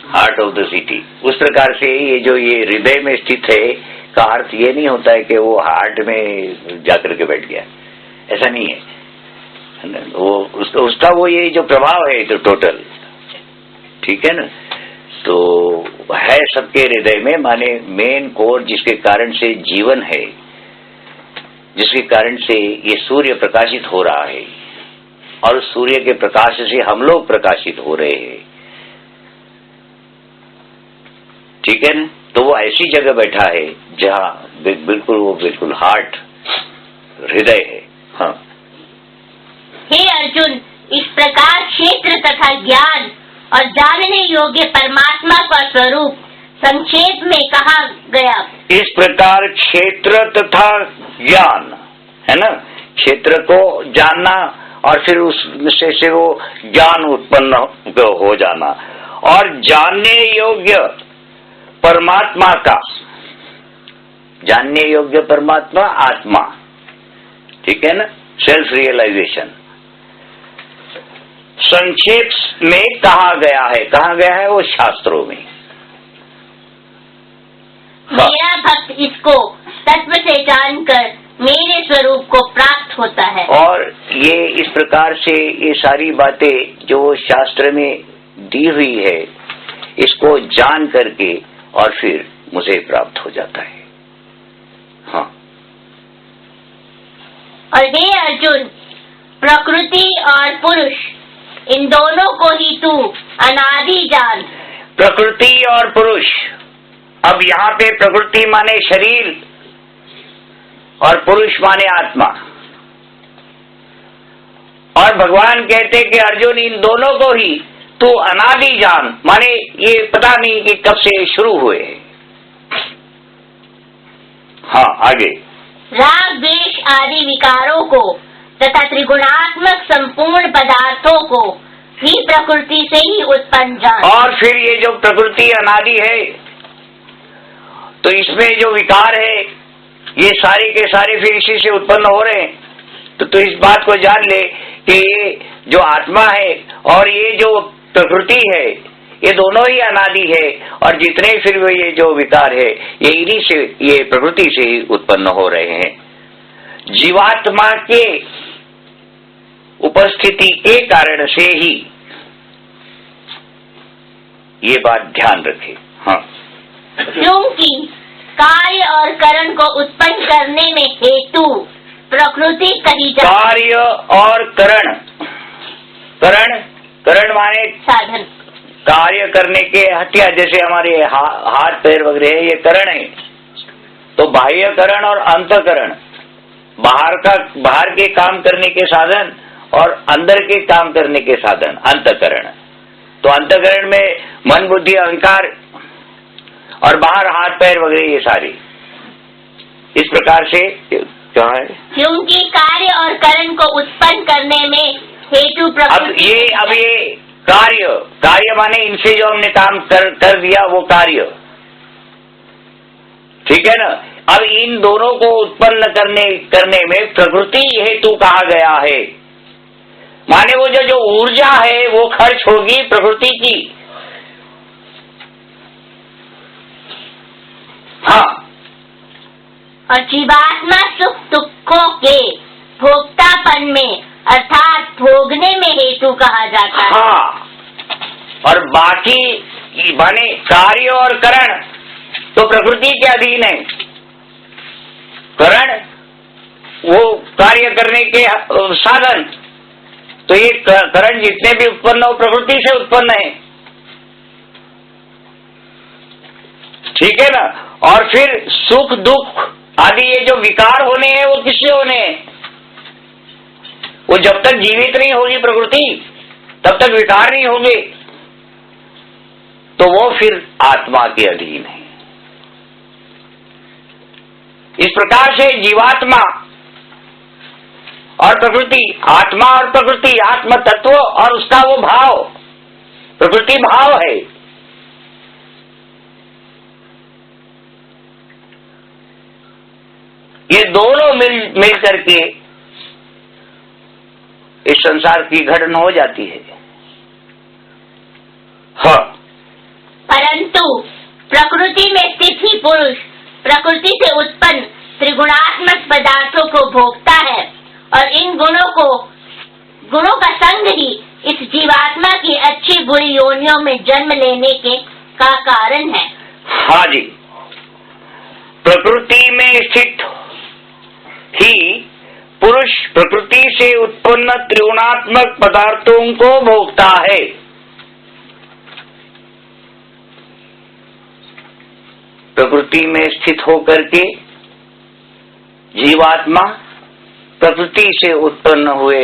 हार्ट ऑफ द सिटी। उस प्रकार से ये हृदय में स्थित है का अर्थ ये नहीं होता है कि वो हार्ट में जाकर के बैठ गया, ऐसा नहीं है। वो उसका वो ये जो प्रभाव है तो टोटल, ठीक है ना। तो है सबके हृदय में, माने मेन कोर जिसके कारण से जीवन है, जिसके कारण से ये सूर्य प्रकाशित हो रहा है और उस सूर्य के प्रकाश से हम लोग प्रकाशित हो रहे हैं। ठीक है ना? तो वो ऐसी जगह बैठा है जहाँ बिल्कुल हार्ट, हृदय है। हाँ। हे अर्जुन, इस प्रकार क्षेत्र तथा ज्ञान और जानने योग्य परमात्मा का स्वरूप संक्षेप में कहा गया। इस प्रकार क्षेत्र तथा ज्ञान, है ना, क्षेत्र को जानना और फिर उससे से वो ज्ञान उत्पन्न हो जाना, और जानने योग्य परमात्मा का, जानने योग्य परमात्मा आत्मा, ठीक है ना, सेल्फ रियलाइजेशन संक्षेप में कहा गया है वो शास्त्रों में। मेरा भक्त इसको तत्व से जानकर मेरे स्वरूप को प्राप्त होता है। और ये इस प्रकार से ये सारी बातें जो शास्त्र में दी हुई है, इसको जान करके और फिर मुझे प्राप्त हो जाता है। हाँ। और हे अर्जुन, प्रकृति और पुरुष, इन दोनों को ही तू अनादि जान। प्रकृति और पुरुष, अब यहाँ पे प्रकृति माने शरीर और पुरुष माने आत्मा, और भगवान कहते कि अर्जुन इन दोनों को ही तू अनादि जान, माने ये पता नहीं कि कब से शुरू हुए। हाँ, आगे। राग द्वेष आदि विकारों को तथा त्रिगुणात्मक संपूर्ण पदार्थों को ही प्रकृति से ही उत्पन्न जान। और फिर ये जो प्रकृति अनादि है, तो इसमें जो विकार है ये सारे के सारे फिर इसी से उत्पन्न हो रहे हैं। तो इस बात को जान ले कि ये जो आत्मा है और ये जो प्रकृति है, ये दोनों ही अनादि है, और जितने फिर ये जो विकार है ये इन्हीं से, ये प्रकृति से ही उत्पन्न हो रहे हैं। जीवात्मा के उपस्थिति के कारण से ही ये बात ध्यान रखें। हाँ। क्योंकि कार्य और करण को उत्पन्न करने में हेतु प्रकृति कही जाती। कार्य और करण, करण माने साधन, कार्य करने के हथियार, जैसे हमारे हाथ पैर वगैरह, ये करण है। तो बाह्य करण और अंतकरण, बाहर के काम करने के साधन और अंदर के काम करने के साधन, अंतकरण। तो अंतकरण में मन बुद्धि अहंकार, और बाहर हाथ पैर वगैरह ये सारी। इस प्रकार से क्या है, क्योंकि कार्य और करण को उत्पन्न करने में हेतु प्रकृति। अब ये कार्य माने इनसे जो हमने काम कर दिया वो कार्य, ठीक है ना। अब इन दोनों को उत्पन्न करने में प्रकृति हेतु कहा गया है, माने वो जो ऊर्जा है वो खर्च होगी प्रकृति की। हाँ। और जीवात्मा सुख दुखों के भोक्तापन में अर्थात भोगने में हेतु कहा जाता है। हाँ। और बाकी माने कार्य और करण तो प्रकृति के अधीन है। करण वो कार्य करने के साधन, तो ये करण जितने भी उत्पन्न हो प्रकृति से उत्पन्न है, ठीक है ना। और फिर सुख दुख आदि ये जो विकार होने हैं वो किससे होने हैं? वो जब तक जीवित नहीं होगी प्रकृति तब तक विकार नहीं होंगे, तो वो फिर आत्मा के अधीन है। इस प्रकार से जीवात्मा और प्रकृति, आत्मा और प्रकृति, आत्म तत्व और उसका वो भाव, प्रकृति भाव है। ये दोनों मिल करके इस संसार की घटन हो जाती है। हाँ। परंतु प्रकृति में स्थित ही पुरुष प्रकृति से उत्पन्न त्रिगुणात्मक पदार्थों को भोगता है, और इन गुणों का संग ही इस जीवात्मा की अच्छी बुरी योनियों में जन्म लेने का कारण है। हाँ जी, प्रकृति में स्थित ही पुरुष प्रकृति से उत्पन्न त्रिगुणात्मक पदार्थों को भोगता है। प्रकृति में स्थित होकर के जीवात्मा प्रकृति से उत्पन्न हुए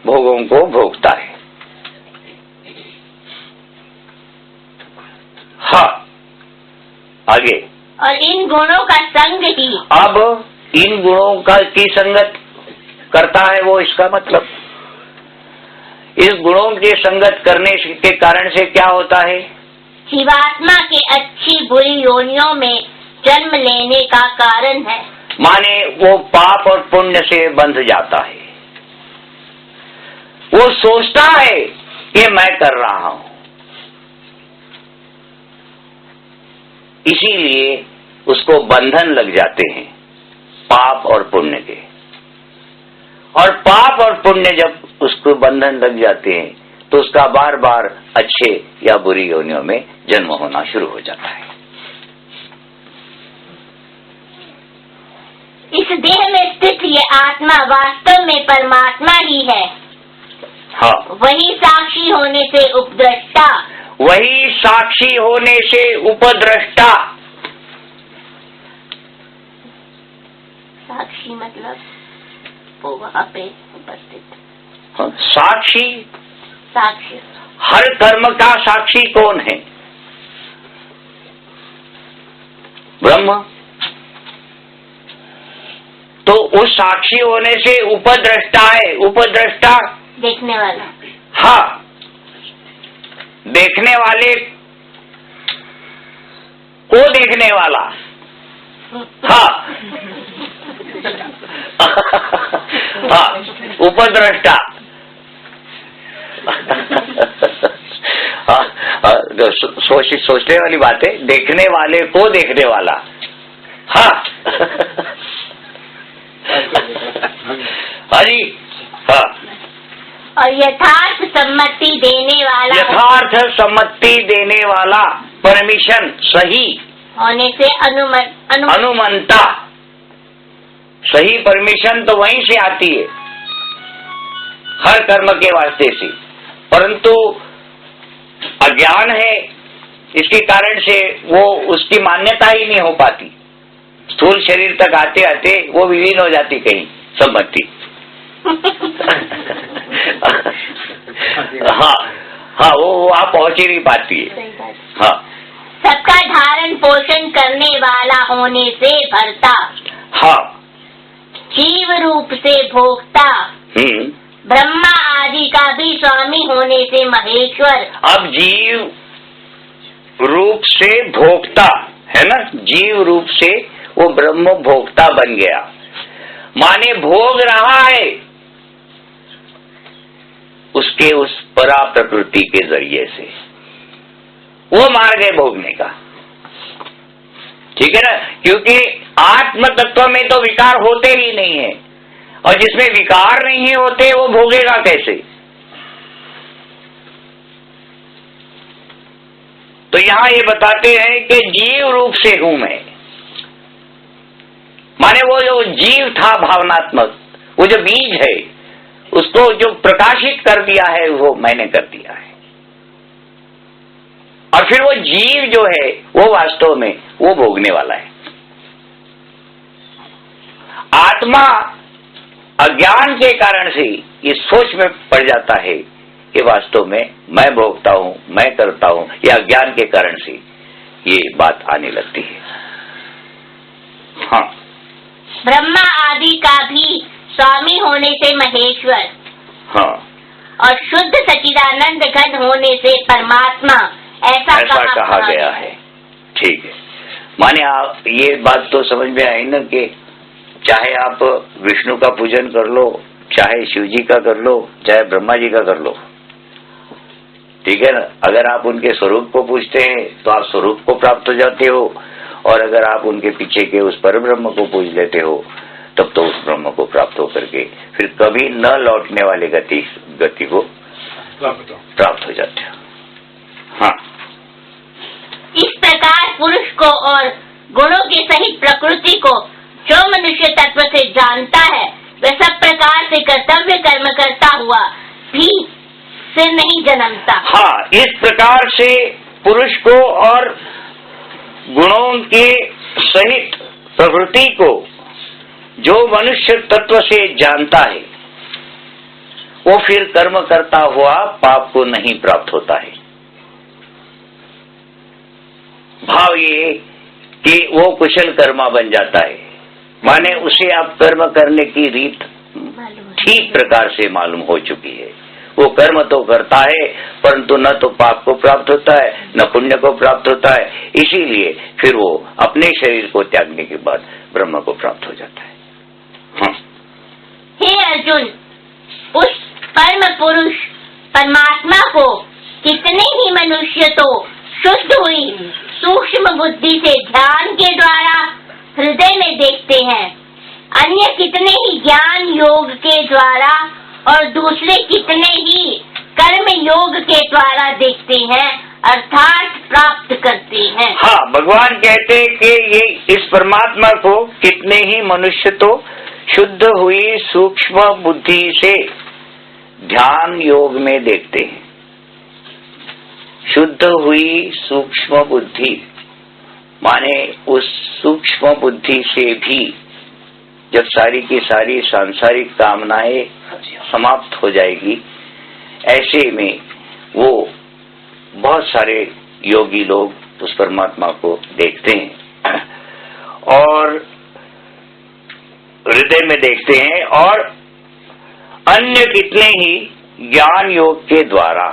भोगों को भोगता है। हाँ, आगे। और इन गुणों का संग ही, अब इन गुणों का की संगत करता है वो, इसका मतलब इस गुणों के संगत करने के कारण से क्या होता है? जीवात्मा के अच्छी बुरी योनियों में जन्म लेने का कारण है। माने वो पाप और पुण्य से बंध जाता है। वो सोचता है कि मैं कर रहा हूं, इसीलिए उसको बंधन लग जाते हैं पाप और पुण्य के। और पाप और पुण्य जब उसको बंधन लग जाते हैं तो उसका बार बार अच्छे या बुरी योनियों में जन्म होना शुरू हो जाता है। इस देह में स्थित ये आत्मा वास्तव में परमात्मा ही है। हाँ, वही साक्षी होने से उपद्रष्टा, वही साक्षी होने से उपद्रष्टा। साक्षी मतलब वो वहाँ पे उपस्थित। हाँ, साक्षी, साक्षी हर कर्म का साक्षी कौन है? ब्रह्म। तो उस साक्षी होने से उपद्रष्टा है। उपद्रष्टा देखने वाला। हाँ, देखने वाले को देखने वाला। हाँ हाँ, उपद्रष्टा। सोचने वाली बात है, देखने वाले को देखने वाला। हाँ हरी। हाँ, और यथार्थ सम्मति देने वाला, यथार्थ सम्मति देने वाला, परमिशन सही होने से अनुमंता। सही परमिशन तो वहीं से आती है हर कर्म के वास्ते से, परंतु अज्ञान है, इसके कारण से वो उसकी मान्यता ही नहीं हो पाती। स्थूल शरीर तक आते आते वो विलीन हो जाती कहीं सम्मति। हाँ हाँ, वो वहाँ पहुंच ही नहीं पाती है। हाँ, सबका धारण पोषण करने वाला होने से भरता, हाँ, जीव रूप से भोगता, ब्रह्मा आदि का भी स्वामी होने से महेश्वर। अब जीव रूप से भोक्ता है ना, जीव रूप से वो ब्रह्म भोक्ता बन गया, माने भोग रहा है उसके उस परा प्रकृति के जरिए से। वो मार्ग है भोगने का, ठीक है ना, क्योंकि आत्म तत्व में तो विकार होते ही नहीं है, और जिसमें विकार नहीं होते वो भोगेगा कैसे? तो यहाँ ये बताते हैं कि जीव रूप से हूं मैं, माने वो जो जीव था भावनात्मक, वो जो बीज है उसको जो प्रकाशित कर दिया है वो मैंने कर दिया है, और फिर वो जीव जो है वो वास्तव में वो भोगने वाला है। आत्मा अज्ञान के कारण से ये सोच में पड़ जाता है कि वास्तव में मैं भोगता हूं, मैं करता हूं, ये अज्ञान के कारण से ये बात आने लगती है। हाँ, ब्रह्मा आदि का भी स्वामी होने से महेश्वर, हाँ, और शुद्ध सच्चिदानंद घन होने से परमात्मा, ऐसा कहा गया है। ठीक है, माने आप ये बात तो समझ में आई ना कि चाहे आप विष्णु का पूजन कर लो, चाहे शिव जी का कर लो, चाहे ब्रह्मा जी का कर लो, ठीक है ना, अगर आप उनके स्वरूप को पूजते हैं तो आप स्वरूप को प्राप्त हो जाते हो, और अगर आप उनके पीछे के उस पर ब्रह्म को पूज लेते हो तब तो उस ब्रह्म को प्राप्त होकर के फिर कभी न लौटने वाले गति को प्राप्त हो जाते हो। हाँ, इस प्रकार पुरुष को और गुणों के सहित प्रकृति को जो मनुष्य तत्व से जानता है वह सब प्रकार से कर्तव्य कर्म करता हुआ भी फिर नहीं जन्मता। हाँ, इस प्रकार से पुरुष को और गुणों के सहित प्रवृत्ति को जो मनुष्य तत्व से जानता है वो फिर कर्म करता हुआ पाप को नहीं प्राप्त होता है। भाव ये कि वो कुशल कर्मा बन जाता है, माने उसे अब कर्म करने की रीत ठीक प्रकार से मालूम हो चुकी है। वो कर्म तो करता है परंतु न तो पाप को प्राप्त होता है न पुण्य को प्राप्त होता है, इसीलिए फिर वो अपने शरीर को त्यागने के बाद ब्रह्म को प्राप्त हो जाता है। हाँ। हे अर्जुन, उस परम पुरुष परमात्मा को कितने ही मनुष्य तो शुद्ध हुई सूक्ष्म बुद्धि से ध्यान के द्वारा हृदय में देखते हैं, अन्य कितने ही ज्ञान योग के द्वारा और दूसरे कितने ही कर्म योग के द्वारा देखते हैं अर्थात प्राप्त करते हैं। हाँ, भगवान कहते हैं कि ये इस परमात्मा को कितने ही मनुष्य तो शुद्ध हुई सूक्ष्म बुद्धि से ध्यान योग में देखते हैं। शुद्ध हुई सूक्ष्म बुद्धि माने उस सूक्ष्म बुद्धि से भी जब सारी की सारी सांसारिक कामनाएं समाप्त हो जाएगी, ऐसे में वो बहुत सारे योगी लोग उस परमात्मा को देखते हैं और हृदय में देखते हैं, और अन्य कितने ही ज्ञान योग के द्वारा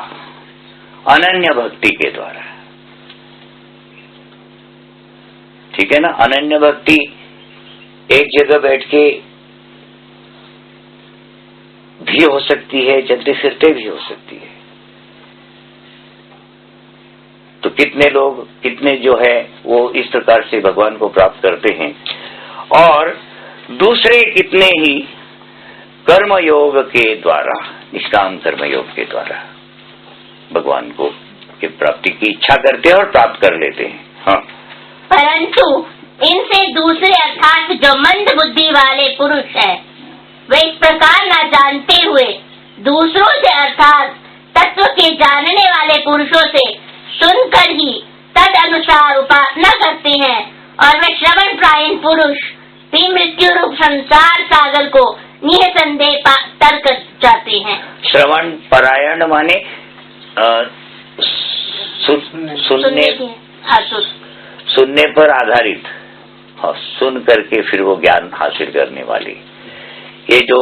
अनन्य भक्ति के द्वारा, ठीक है ना। अनन्य भक्ति एक जगह बैठ के भी हो सकती है, चलते फिरते भी हो सकती है। तो कितने लोग कितने जो है वो इस प्रकार से भगवान को प्राप्त करते हैं, और दूसरे कितने ही कर्म योग के द्वारा, निष्काम कर्म योग के द्वारा भगवान को की प्राप्ति की इच्छा करते हैं और प्राप्त कर लेते हैं। हाँ, परंतु इनसे दूसरे अर्थात जो मंद बुद्धि वाले पुरुष है वे इस प्रकार न जानते हुए दूसरों से अर्थात तत्व के जानने वाले पुरुषों से सुनकर ही तद अनुसार उपासना करते हैं, और वे श्रवण प्रायण पुरुष भी मृत्यु रूप संसार सागर को निसंदेह तर कर जाते हैं। श्रवण परायण माने सुनने पर आधारित, हाँ, सुन करके फिर वो ज्ञान हासिल करने वाली। ये जो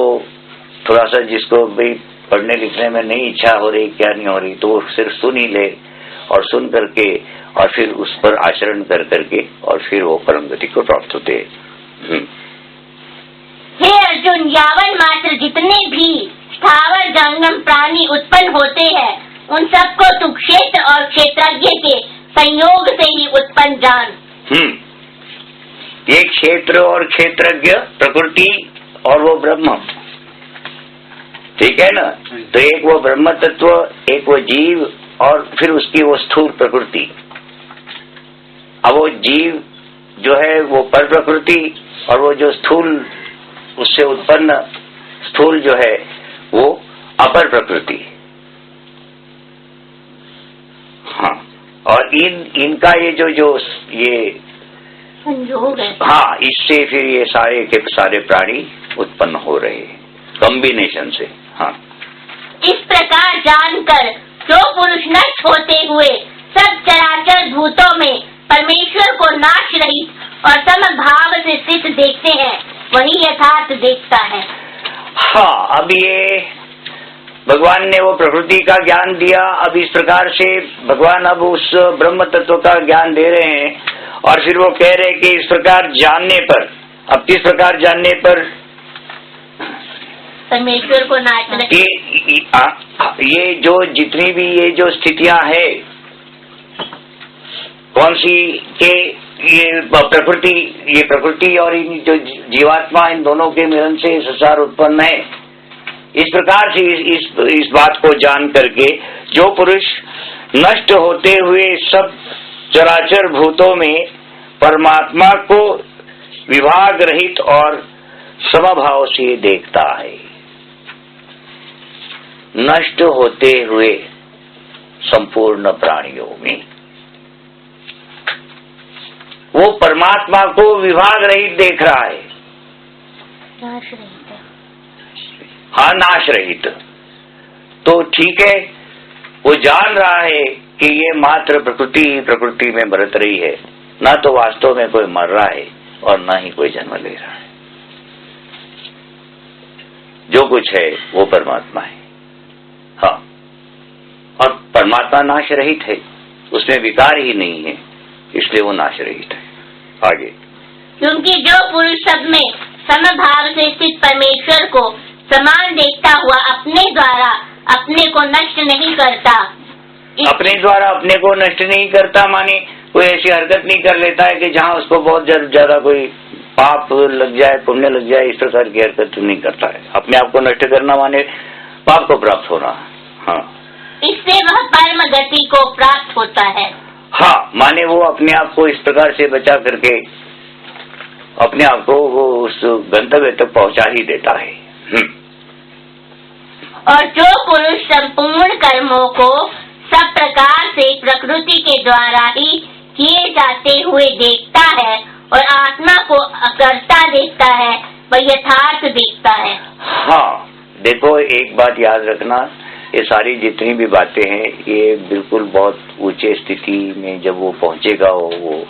थोड़ा सा जिसको भी पढ़ने लिखने में नहीं इच्छा हो रही, क्या नहीं हो रही, तो वो सिर्फ सुन ही ले और सुन करके और फिर उस पर आचरण कर करके और फिर वो परम गति को प्राप्त होते हैं। हे अर्जुन, यावन मात्र जितने भी स्थावर जंगम प्राणी उत्पन्न होते हैं उन सबको तू क्षेत्र और क्षेत्रज्ञ के संयोग से ही उत्पन्न जान। ये क्षेत्र और क्षेत्रज्ञ प्रकृति और वो ब्रह्म, ठीक है ना। तो एक वो ब्रह्म तत्व, एक वो जीव, और फिर उसकी वो स्थूल प्रकृति। अब वो जीव जो है वो पर प्रकृति, और वो जो स्थूल उससे उत्पन्न स्थूल जो है वो अपर प्रकृति। हाँ, और इनका ये जो ये संयोग है, हाँ, इससे फिर ये सारे के सारे प्राणी उत्पन्न हो रहे हैं कॉम्बिनेशन से। हाँ, इस प्रकार जानकर जो पुरुष नष्ट होते हुए सब चराचर भूतों में परमेश्वर को नाश रहित और समभाव से स्थित देखते हैं वही यथार्थ देखता है। हाँ, अब ये भगवान ने वो प्रकृति का ज्ञान दिया, अब इस प्रकार से भगवान अब उस ब्रह्म तत्व का ज्ञान दे रहे हैं, और फिर वो कह रहे हैं कि इस प्रकार जानने पर, अब किस प्रकार जानने पर, परमेश्वर को नाच ये जो जितनी भी ये जो स्थितियां है कौन सी के ये प्रकृति और इन जो जीवात्मा, इन दोनों के मिलन से संसार उत्पन्न है। इस प्रकार से इस बात को जान करके जो पुरुष नष्ट होते हुए सब चराचर भूतों में परमात्मा को विभाग रहित और समभाव से देखता है, नष्ट होते हुए संपूर्ण प्राणियों में। वो परमात्मा को विभाग रहित देख रहा है, नाश रहित। हाँ, नाश रहित। तो ठीक है, वो जान रहा है कि ये मात्र प्रकृति ही प्रकृति में बरत रही है, ना तो वास्तव में कोई मर रहा है और ना ही कोई जन्म ले रहा है। जो कुछ है वो परमात्मा है। हाँ, और परमात्मा नाश रहित है, उसमें विकार ही नहीं है, इसलिए वो नाश रहित है। आगे, क्योंकि जो पुरुष सब में समभाव से स्थित परमेश्वर को समान देखता हुआ अपने द्वारा अपने को नष्ट नहीं करता, अपने द्वारा अपने को नष्ट नहीं करता माने कोई ऐसी हरकत नहीं कर लेता है कि जहाँ उसको बहुत ज्यादा कोई पाप लग जाए, पुण्य लग जाए, इस प्रकार की हरकत नहीं करता है। अपने आप को नष्ट करना माने पाप को प्राप्त होना। हाँ, इससे वह परम गति को प्राप्त होता है। हाँ, माने वो अपने आप को इस प्रकार से बचा करके अपने आप को वो उस गंतव्य तक पहुंचा ही देता है। और जो पुरुष संपूर्ण कर्मों को सब प्रकार से प्रकृति के द्वारा ही किए जाते हुए देखता है और आत्मा को अकर्ता देखता है, वह यथार्थ देखता है। हाँ, देखो एक बात याद रखना, ये सारी जितनी भी बातें हैं ये बिल्कुल बहुत ऊंचे स्थिति में जब वो पहुंचेगा वो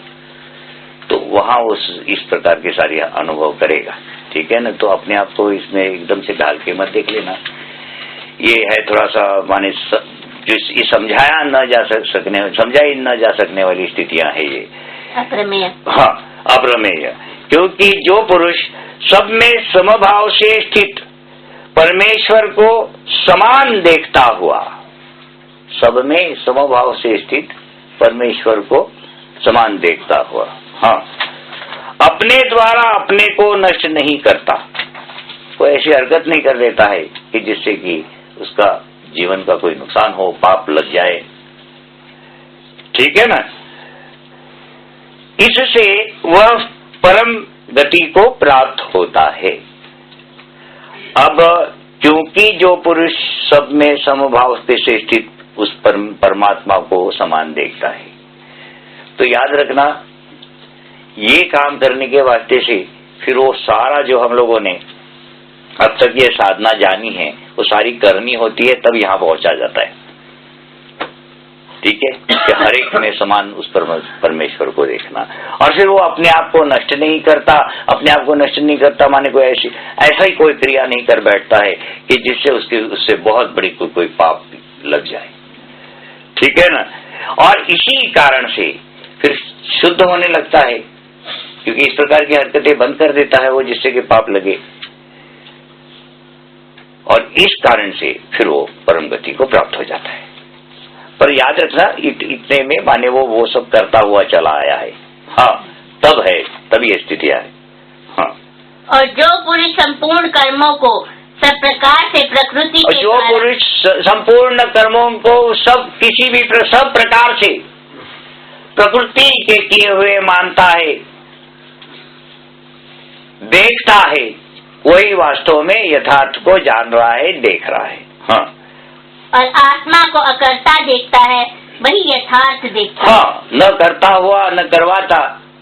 तो वहाँ उस इस प्रकार के सारे अनुभव करेगा। ठीक है ना, तो अपने आप को इसमें एकदम से डाल के मत देख लेना। ये है थोड़ा सा माने जो ये समझाया न जा सकने, समझाई न जा सकने वाली स्थितियां है ये अप्रमेय। हाँ, अप्रमेय। क्योंकि जो पुरुष सब में समभाव से स्थित परमेश्वर को समान देखता हुआ, सब में समभाव से स्थित परमेश्वर को समान देखता हुआ, हाँ, अपने द्वारा अपने को नष्ट नहीं करता, कोई ऐसी हरकत नहीं कर देता है कि जिससे कि उसका जीवन का कोई नुकसान हो, पाप लग जाए। ठीक है ना, इससे वह परम गति को प्राप्त होता है। अब क्योंकि जो पुरुष सब में समभाव से स्थित उस परमात्मा को समान देखता है, तो याद रखना ये काम करने के वास्ते से फिर वो सारा जो हम लोगों ने अब तक ये साधना जानी है वो सारी करनी होती है, तब यहाँ पहुंचा जाता है। ठीक है, कि हर एक में समान उस परमेश्वर को देखना, और फिर वो अपने आप को नष्ट नहीं करता। अपने आप को नष्ट नहीं करता माने कोई ऐसा ही कोई क्रिया नहीं कर बैठता है कि जिससे उससे बहुत बड़ी कोई पाप लग जाए। ठीक है ना, और इसी कारण से फिर शुद्ध होने लगता है, क्योंकि इस प्रकार की हरकतें बंद कर देता है वो जिससे कि पाप लगे, और इस कारण से फिर वो परम गति को प्राप्त हो जाता है। पर याद रखना इतने में माने वो सब करता हुआ चला आया है। हाँ, तब है, तब ये स्थिति है। हाँ, और जो पुरुष संपूर्ण कर्मों को सब प्रकार से प्रकृति के जो पुरुष संपूर्ण कर्मों को सब किसी भी सब प्रकार से प्रकृति के किए हुए मानता है, देखता है, वही वास्तव में यथार्थ को जान रहा है, देख रहा है। हाँ, और आत्मा को अकर्ता देखता है, वही यथार्थ देखता है। हाँ, न करता हुआ न करवाता,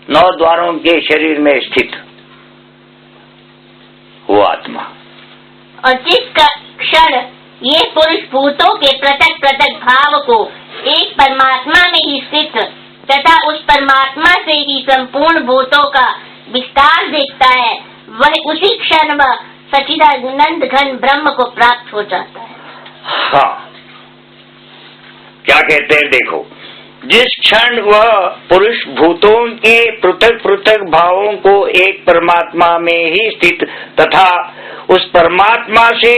9 द्वारों के शरीर में स्थित वो आत्मा। और जिस क्षण ये पुरुष भूतों के पृथक पृथक भाव को एक परमात्मा में ही स्थित तथा उस परमात्मा से ही संपूर्ण भूतों का विस्तार देखता है, वह उसी क्षण वह सच्चिदानंद घन ब्रह्म को प्राप्त हो जाता है। हाँ, क्या कहते हैं देखो, जिस क्षण वह पुरुष भूतों के पृथक पृथक भावों को एक परमात्मा में ही स्थित तथा उस परमात्मा से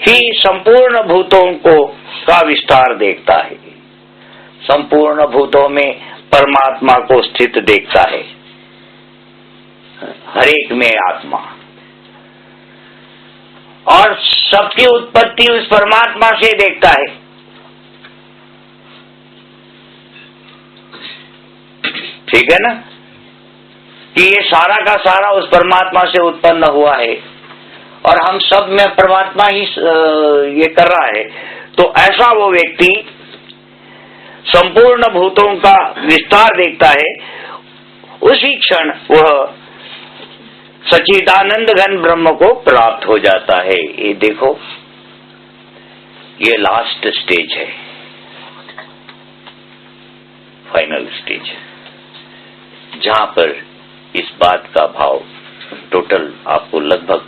ही संपूर्ण भूतों को का विस्तार देखता है, संपूर्ण भूतों में परमात्मा को स्थित देखता है, हर एक में आत्मा, और सबकी उत्पत्ति उस परमात्मा से देखता है। ठीक है ना, कि ये सारा का सारा उस परमात्मा से उत्पन्न हुआ है और हम सब में परमात्मा ही ये कर रहा है, तो ऐसा वो व्यक्ति संपूर्ण भूतों का विस्तार देखता है, उसी क्षण वह सच्चिदानंद घन ब्रह्म को प्राप्त हो जाता है। ये देखो, ये लास्ट स्टेज है, फाइनल स्टेज, जहां पर इस बात का भाव टोटल आपको लगभग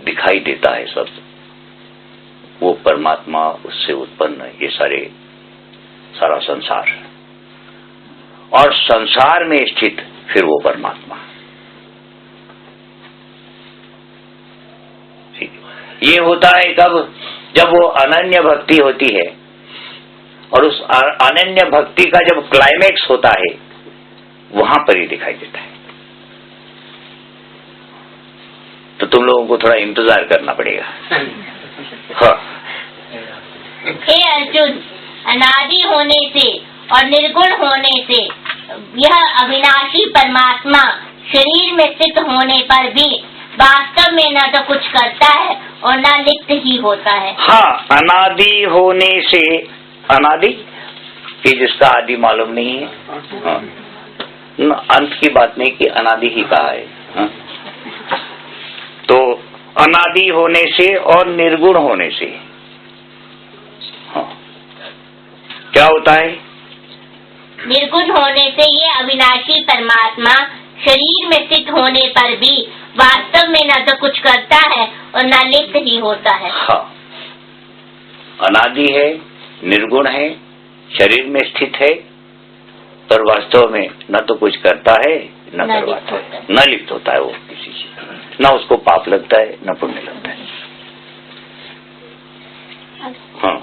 दिखाई देता है। सब वो परमात्मा, उससे उत्पन्न ये सारा संसार, और संसार में स्थित फिर वो परमात्मा। ये होता है कब? जब वो अनन्य भक्ति होती है, और उस अनन्य भक्ति का जब क्लाइमेक्स होता है, वहां पर ही दिखाई देता है। तो तुम लोगों को थोड़ा इंतजार करना पड़ेगा। हाँ। हे अर्जुन, अनादि होने से और निर्गुण होने से यह अविनाशी परमात्मा शरीर में स्थित होने पर भी वास्तव में न तो कुछ करता है और न लिप्त ही होता है। हाँ, अनादि होने से, अनादि कि जिसका आदि मालूम नहीं है। हाँ। अंत की बात नहीं कि अनादि ही कहा है। हाँ। तो अनादि होने से और निर्गुण होने से, हाँ, क्या होता है? निर्गुण होने से ये अविनाशी परमात्मा शरीर में स्थित होने पर भी वास्तव में न तो कुछ करता है और न लिप्त ही होता है। हाँ, अनादि है, निर्गुण है, शरीर में स्थित है, पर वास्तव में न तो कुछ करता है न करवाता है, न लिप्त होता है वो किसी चीज, न उसको पाप लगता है न पुण्य लगता है। हाँ।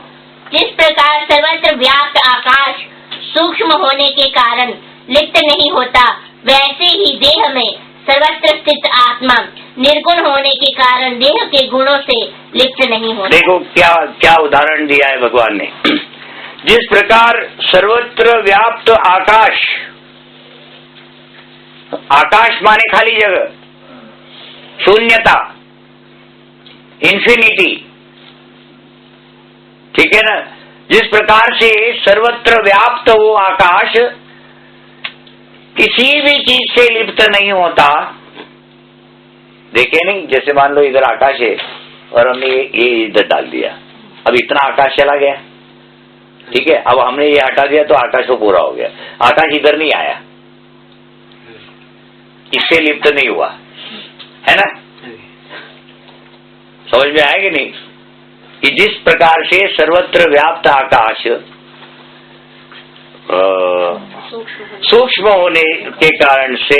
जिस प्रकार सर्वत्र व्याप्त आकाश सूक्ष्म होने के कारण लिप्त नहीं होता, वैसे ही देह में सर्वत्र स्थित आत्मा निर्गुण होने के कारण देह के गुणों से लिप्त नहीं होता। देखो क्या क्या उदाहरण दिया है भगवान ने। जिस प्रकार सर्वत्र व्याप्त आकाश, आकाश माने खाली जगह, शून्यता, इंफिनिटी, ठीक है ना। जिस प्रकार से सर्वत्र व्याप्त वो आकाश किसी भी चीज से लिप्त नहीं होता। देखे नहीं, जैसे मान लो इधर आकाश है और हमने ये इधर डाल दिया, अब इतना आकाश चला गया, ठीक है। अब हमने ये हटा दिया तो आकाश तो पूरा हो गया, आकाश इधर नहीं आया, इससे लिप्त नहीं हुआ, है ना। समझ में आया कि नहीं? कि जिस प्रकार से सर्वत्र व्याप्त आकाश सूक्ष्म होने के कारण से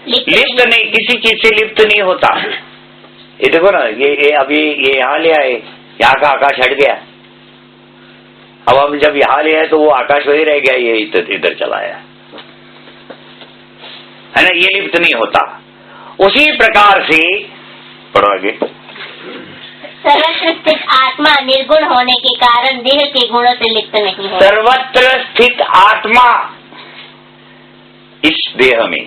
लिप्त नहीं, किसी चीज से लिप्त नहीं होता। ये देखो ना, ये अभी ये यहाँ ले आए, यहाँ का आकाश हट गया, अब हम जब यहाँ ले आए तो वो आकाश वही रह गया, ये इधर चला आया, है ना। ये लिप्त नहीं होता। उसी प्रकार से पढ़ो आगे। सर्वत्र स्थित आत्मा निर्गुण होने के कारण देह के गुणों से लिप्त नहीं होता। सर्वत्र स्थित आत्मा इस देह में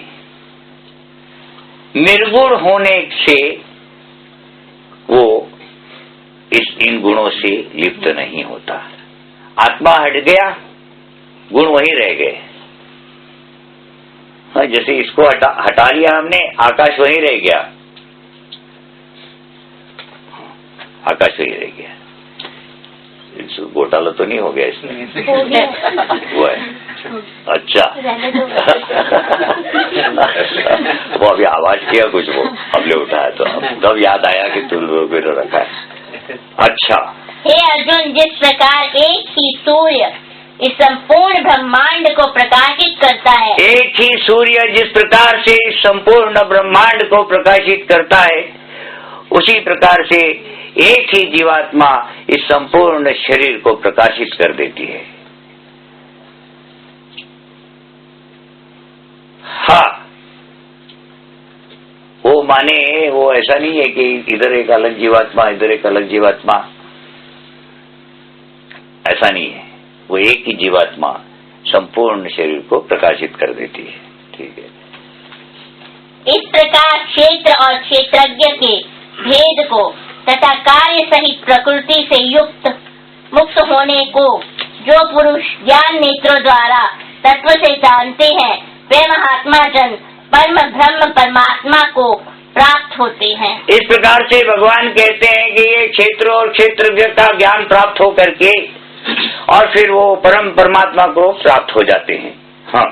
निर्गुण होने से वो इन गुणों से लिप्त नहीं होता। आत्मा हट गया, गुण वहीं रह गए। जैसे इसको हटा लिया हमने, आकाश वहीं रह गया, आकाश वहीं रह गया। घोटाला तो नहीं हो गया इसमें? हुआ है। अच्छा। वो अभी आवाज किया कुछ, वो हमने उठाया तो तब याद आया कि तुम लोगों को रखा है। अच्छा। हे अर्जुन, जिस प्रकार एक ही सूर्य इस संपूर्ण ब्रह्मांड को प्रकाशित करता है, एक ही सूर्य जिस प्रकार से इस संपूर्ण ब्रह्मांड को प्रकाशित करता है, उसी प्रकार से एक ही जीवात्मा इस संपूर्ण शरीर को प्रकाशित कर देती है। हाँ, वो माने वो ऐसा नहीं है कि इधर एक अलग जीवात्मा इधर एक अलग जीवात्मा, ऐसा नहीं है। वो एक ही जीवात्मा संपूर्ण शरीर को प्रकाशित कर देती है, ठीक है। इस प्रकार क्षेत्र और क्षेत्रज्ञ के भेद को तथा कार्य सहित प्रकृति से मुक्त होने को जो पुरुष ज्ञान नेत्रों द्वारा तत्व से जानते हैं वे महात्मा जन परम ब्रह्म परमात्मा को प्राप्त होते हैं। इस प्रकार से भगवान कहते हैं कि ये क्षेत्र और क्षेत्रज्ञ का ज्ञान प्राप्त हो करके और फिर वो परम परमात्मा को प्राप्त हो जाते हैं। हाँ,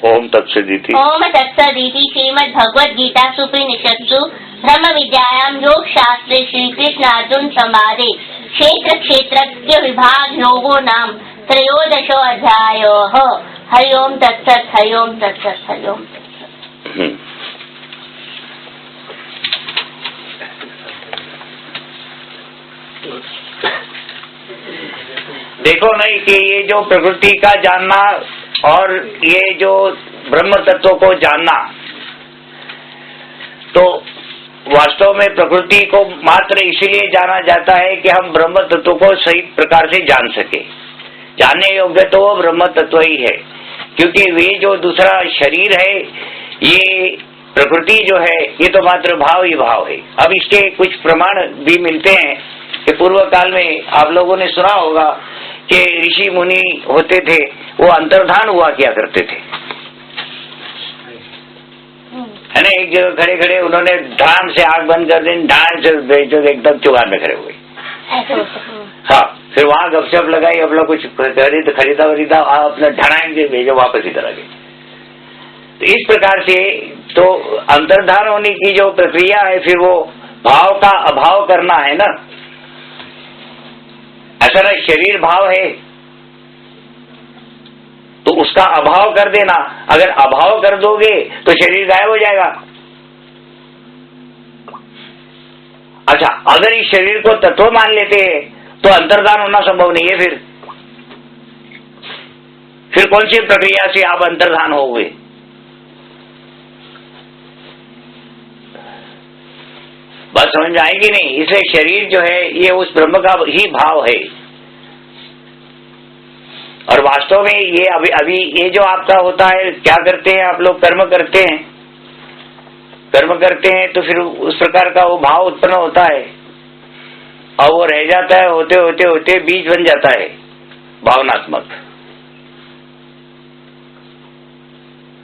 ओम तत्सदिति। ओम तत्सदिति श्रीमद् भगवद गीता सुपनिषत्सु ब्रह्म विद्यायां योग शास्त्रे श्री कृष्ण अर्जुन संवादे क्षेत्र क्षेत्रज्ञ विभाग योगो नाम त्रयोदशो अध्यायः। हरि ओम तत्सत्, हरि ओम तत्सत्, हरि ओम तत्सत्। देखो नहीं कि ये जो प्रकृति का जानना और ये जो ब्रह्म तत्व को जानना, तो वास्तव में प्रकृति को मात्र इसीलिए जाना जाता है कि हम ब्रह्म तत्व को सही प्रकार से जान सके। जानने योग्य तो वो ब्रह्म तत्व ही है, क्योंकि ये जो दूसरा शरीर है, ये प्रकृति जो है, ये तो मात्र भाव ही भाव है। अब इसके कुछ प्रमाण भी मिलते हैं कि पूर्व काल में आप लोगों ने सुना होगा कि ऋषि मुनि होते थे, वो अंतर्धान हुआ किया करते थे, है ना। एक जगह खड़े खड़े उन्होंने ध्यान से आंख बंद कर दी, ध्यान से एकदम चुगान में खड़े हुए। हाँ, फिर वहां गपशप लगाई, अपना कुछ खरीदा वरीदा, अपना ढनाएंगे भेजो, वापस इधर आ गए। तो इस प्रकार से तो अंतर्धान होने की जो प्रक्रिया है, फिर वो भाव का अभाव करना है ना। ऐसा ना, शरीर भाव है तो उसका अभाव कर देना। अगर अभाव कर दोगे तो शरीर गायब हो जाएगा। अच्छा, अगर इस शरीर को तत्व मान लेते हैं तो अंतर्धान होना संभव नहीं है। फिर कौन सी प्रक्रिया से आप अंतर्धान होगे? बात समझ में आएगी नहीं। इसलिए शरीर जो है ये उस ब्रह्म का ही भाव है। और वास्तव में ये अभी ये जो आपका होता है, क्या करते हैं आप लोग? कर्म करते हैं। कर्म करते हैं तो फिर उस प्रकार का वो भाव उत्पन्न होता है और वो रह जाता है, होते होते होते बीज बन जाता है भावनात्मक।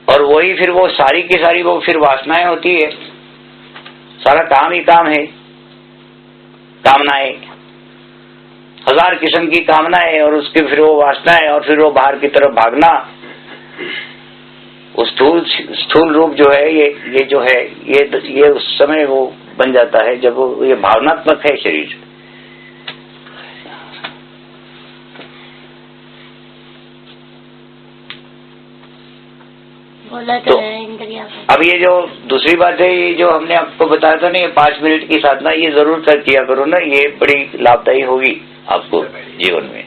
और वही फिर वो सारी की सारी वो फिर वासनाएं होती है। सारा काम ही काम है, कामनाएं, हजार किस्म की कामनाएं, और उसके फिर वो वासनाएं, और फिर वो बाहर की तरफ भागना। उस स्थूल रूप जो है ये जो है ये उस समय वो बन जाता है जब वो ये भावनात्मक है शरीर। तो अब ये जो दूसरी बात है, ये जो हमने आपको बताया था ना, ये 5 मिनट की साधना, ये जरूर कर किया करो ना। ये बड़ी लाभदायी होगी आपको जीवन में,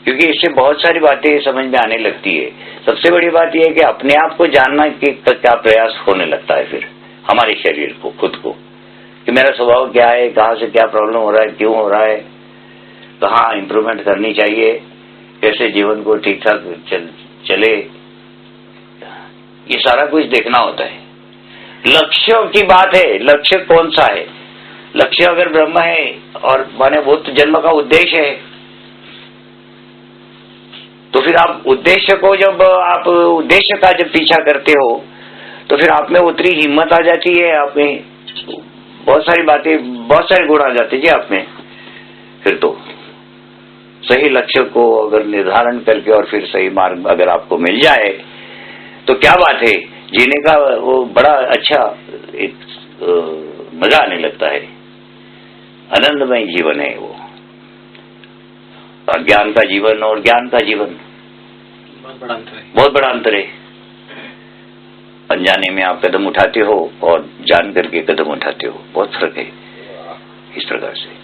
क्योंकि इससे बहुत सारी बातें समझ में आने लगती है। सबसे बड़ी बात यह है कि अपने आप को जानना कि क्या प्रयास होने लगता है फिर हमारे शरीर को, खुद को, कि मेरा स्वभाव क्या है, कहाँ से क्या प्रॉब्लम हो रहा है, क्यों हो रहा है, कहाँ इम्प्रूवमेंट करनी चाहिए, कैसे जीवन को ठीक ठाक चले, ये सारा कुछ देखना होता है। लक्ष्यों की बात है, लक्ष्य कौन सा है? लक्ष्य अगर ब्रह्म है और माने वो तो जन्म का उद्देश्य है, तो फिर आप उद्देश्य को जब आप उद्देश्य का जब पीछा करते हो तो फिर आप में उतनी हिम्मत आ जाती है, आप में बहुत सारी बातें, बहुत सारे गुण आ जाते जी आप में। फिर तो सही लक्ष्य को अगर निर्धारण करके और फिर सही मार्ग अगर आपको मिल जाए तो क्या बात है, जीने का वो बड़ा अच्छा एक मजा आने लगता है। आनंदमय जीवन है वो, अज्ञान का जीवन और ज्ञान का जीवन बहुत बड़ा अंतर है। अनजाने में आप कदम उठाते हो और जान करके कदम उठाते हो, बहुत फर्क है इस प्रकार से।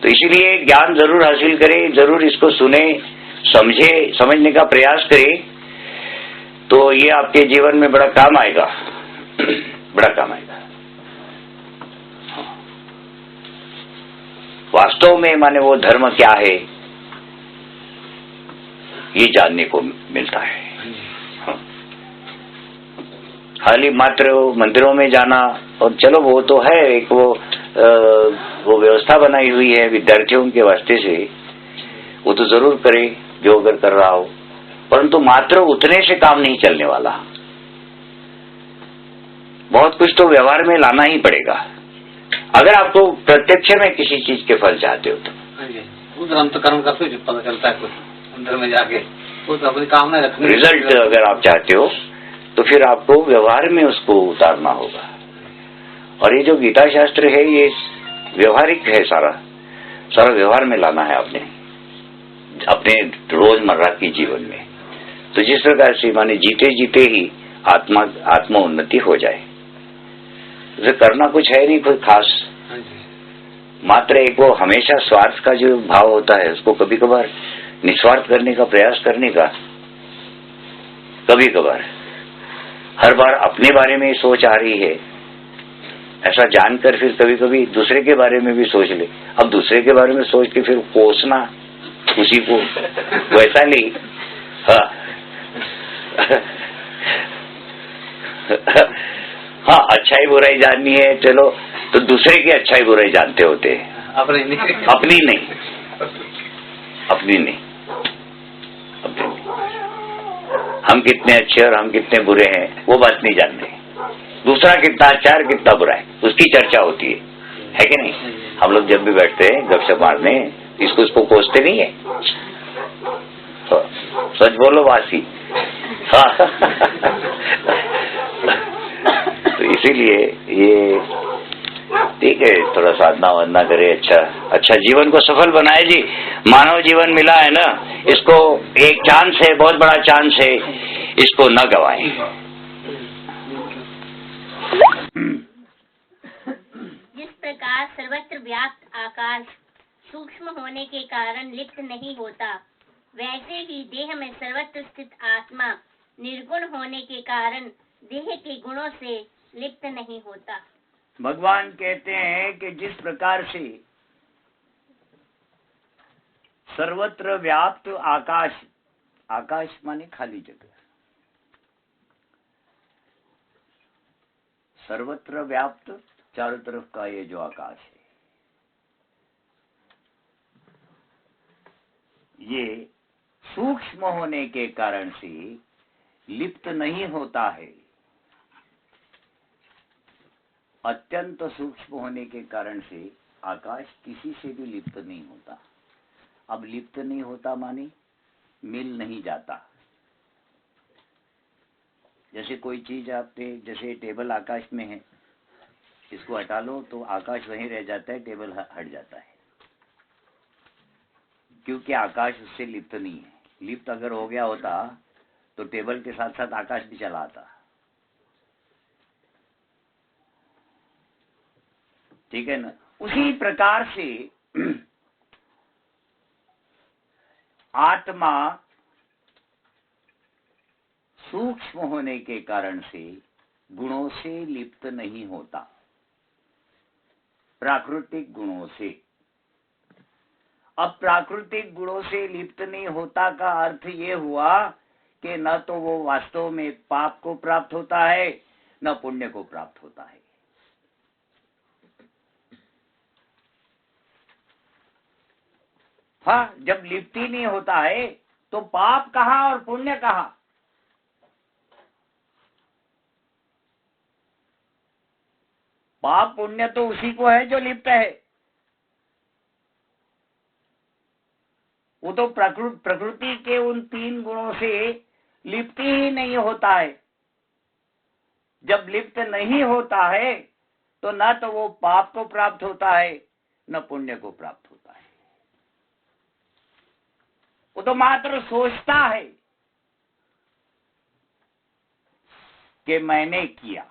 तो इसीलिए ज्ञान जरूर हासिल करें, जरूर इसको सुने, समझे, समझने का प्रयास करें, तो ये आपके जीवन में बड़ा काम आएगा, बड़ा काम आएगा। वास्तव में माने वो धर्म क्या है ये जानने को मिलता है। खाली मात्र मंदिरों में जाना, और चलो वो तो है एक वो व्यवस्था बनाई हुई है विद्यार्थियों के वास्ते से, वो तो जरूर करे जो अगर कर रहा हो, परंतु मात्र उतने से काम नहीं चलने वाला। बहुत कुछ तो व्यवहार में लाना ही पड़ेगा अगर आपको प्रत्यक्ष में किसी चीज के फल चाहते हो तो। उधर हम तो कर्म करते हैं, पता चलता है कुछ अंदर में जाके, वो तो अपनी कामना रखनी। रिजल्ट अगर आप चाहते हो तो फिर आपको व्यवहार में उसको उतारना होगा। और ये जो गीता शास्त्र है ये व्यवहारिक है, सारा व्यवहार में लाना है आपने अपने रोजमर्रा की जीवन में। तो जिस प्रकार से माने जीते जीते ही आत्मा उन्नति हो जाए, उसे करना कुछ है नहीं कोई खास, मात्र एक वो हमेशा स्वार्थ का जो भाव होता है उसको कभी कभार निस्वार्थ करने का प्रयास करने का, कभी कभार। हर बार अपने बारे में सोच आ रही है ऐसा जानकर फिर कभी कभी दूसरे के बारे में भी सोच ले। अब दूसरे के बारे में सोच के फिर कोसना उसी को, वैसा नहीं। हाँ, अच्छाई बुराई जाननी है चलो, तो दूसरे की अच्छाई बुराई जानते होते हैं, अपनी नहीं। हम कितने अच्छे और हम कितने बुरे हैं वो बात नहीं जानते। दूसरा कितना अच्छा और कितना बुरा है उसकी चर्चा होती है कि नहीं? हम लोग जब भी बैठते हैं गपशप मारने, इसको कोसते नहीं है, तो सच बोलो वासी। तो इसीलिए ये ठीक है, थोड़ा साधना वाधना करे, अच्छा जीवन को सफल बनाए जी। मानव जीवन मिला है ना, इसको एक चांस है, बहुत बड़ा चांस है, इसको न गवाएं। जिस प्रकार सर्वत्र व्याप्त आकाश सूक्ष्म होने के कारण लिप्त नहीं होता, वैसे ही देह में सर्वत्र स्थित आत्मा निर्गुण होने के कारण देह के गुणों से लिप्त नहीं होता। भगवान कहते हैं कि जिस प्रकार से सर्वत्र व्याप्त आकाश माने खाली जगह, सर्वत्र व्याप्त चारों तरफ का ये जो आकाश है, ये सूक्ष्म होने के कारण से लिप्त नहीं होता है। अत्यंत सूक्ष्म होने के कारण से आकाश किसी से भी लिप्त नहीं होता। अब लिप्त नहीं होता माने मिल नहीं जाता। जैसे कोई चीज आपने, जैसे टेबल आकाश में है, इसको हटा लो तो आकाश वहीं रह जाता है, टेबल हट जाता है, क्योंकि आकाश उससे लिप्त नहीं है। लिप्त अगर हो गया होता तो टेबल के साथ साथ आकाश भी चला आता। ठीक है ना? उसी प्रकार से आत्मा सूक्ष्म होने के कारण से गुणों से लिप्त नहीं होता, प्राकृतिक गुणों से। अब प्राकृतिक गुणों से लिप्त नहीं होता का अर्थ ये हुआ कि न तो वो वास्तव में पाप को प्राप्त होता है न पुण्य को प्राप्त होता है। हाँ, जब लिप्त ही नहीं होता है तो पाप कहाँ और पुण्य कहाँ? पाप पुण्य तो उसी को है जो लिप्त है। वो तो प्रकृति के उन तीन गुणों से लिप्त ही नहीं होता है। जब लिप्त नहीं होता है तो न तो वो पाप को प्राप्त होता है न पुण्य को प्राप्त होता है। वो तो मात्र सोचता है कि मैंने किया,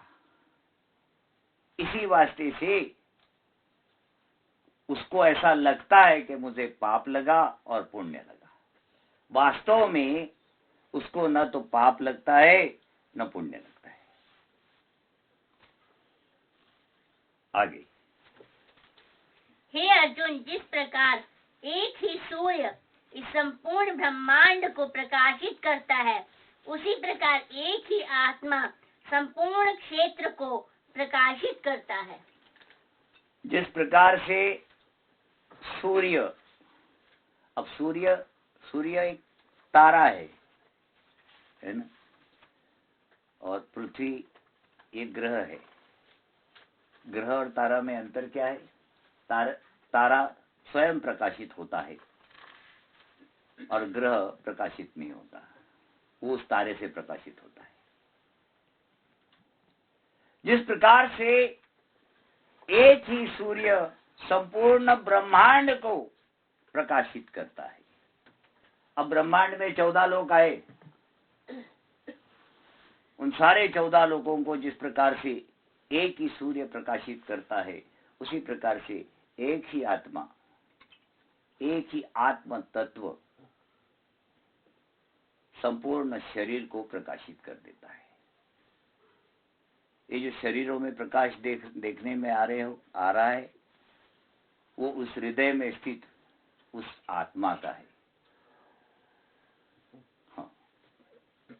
इसी वास्ते से उसको ऐसा लगता है कि मुझे पाप लगा और पुण्य लगा। वास्तव में उसको न तो पाप लगता है न पुण्य लगता है। आगे। हे अर्जुन, जिस प्रकार एक ही सूर्य इस संपूर्ण ब्रह्मांड को प्रकाशित करता है, उसी प्रकार एक ही आत्मा संपूर्ण क्षेत्र को प्रकाशित करता है। जिस प्रकार से सूर्य, अब सूर्य एक तारा है ना, और पृथ्वी एक ग्रह है। ग्रह और तारा में अंतर क्या है? तारा स्वयं प्रकाशित होता है और ग्रह प्रकाशित नहीं होता, वो उस तारे से प्रकाशित होता है। जिस प्रकार से एक ही सूर्य संपूर्ण ब्रह्मांड को प्रकाशित करता है। अब ब्रह्मांड में 14 लोक आए, उन सारे 14 लोकों को जिस प्रकार से एक ही सूर्य प्रकाशित करता है, उसी प्रकार से एक ही आत्मा, एक ही आत्म तत्व संपूर्ण शरीर को प्रकाशित कर देता है। ये जो शरीरों में प्रकाश देखने में आ रहा है, वो उस हृदय में स्थित उस आत्मा का है। हाँ,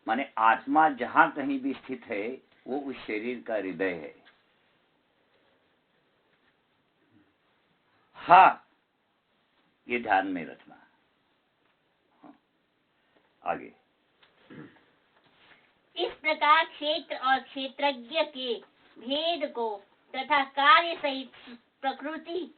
माने आत्मा जहां कहीं भी स्थित है, वो उस शरीर का हृदय है। हाँ, ये ध्यान में रखना। हाँ, आगे। इस प्रकार क्षेत्र और क्षेत्रज्ञ के भेद को तथा कार्य सहित प्रकृति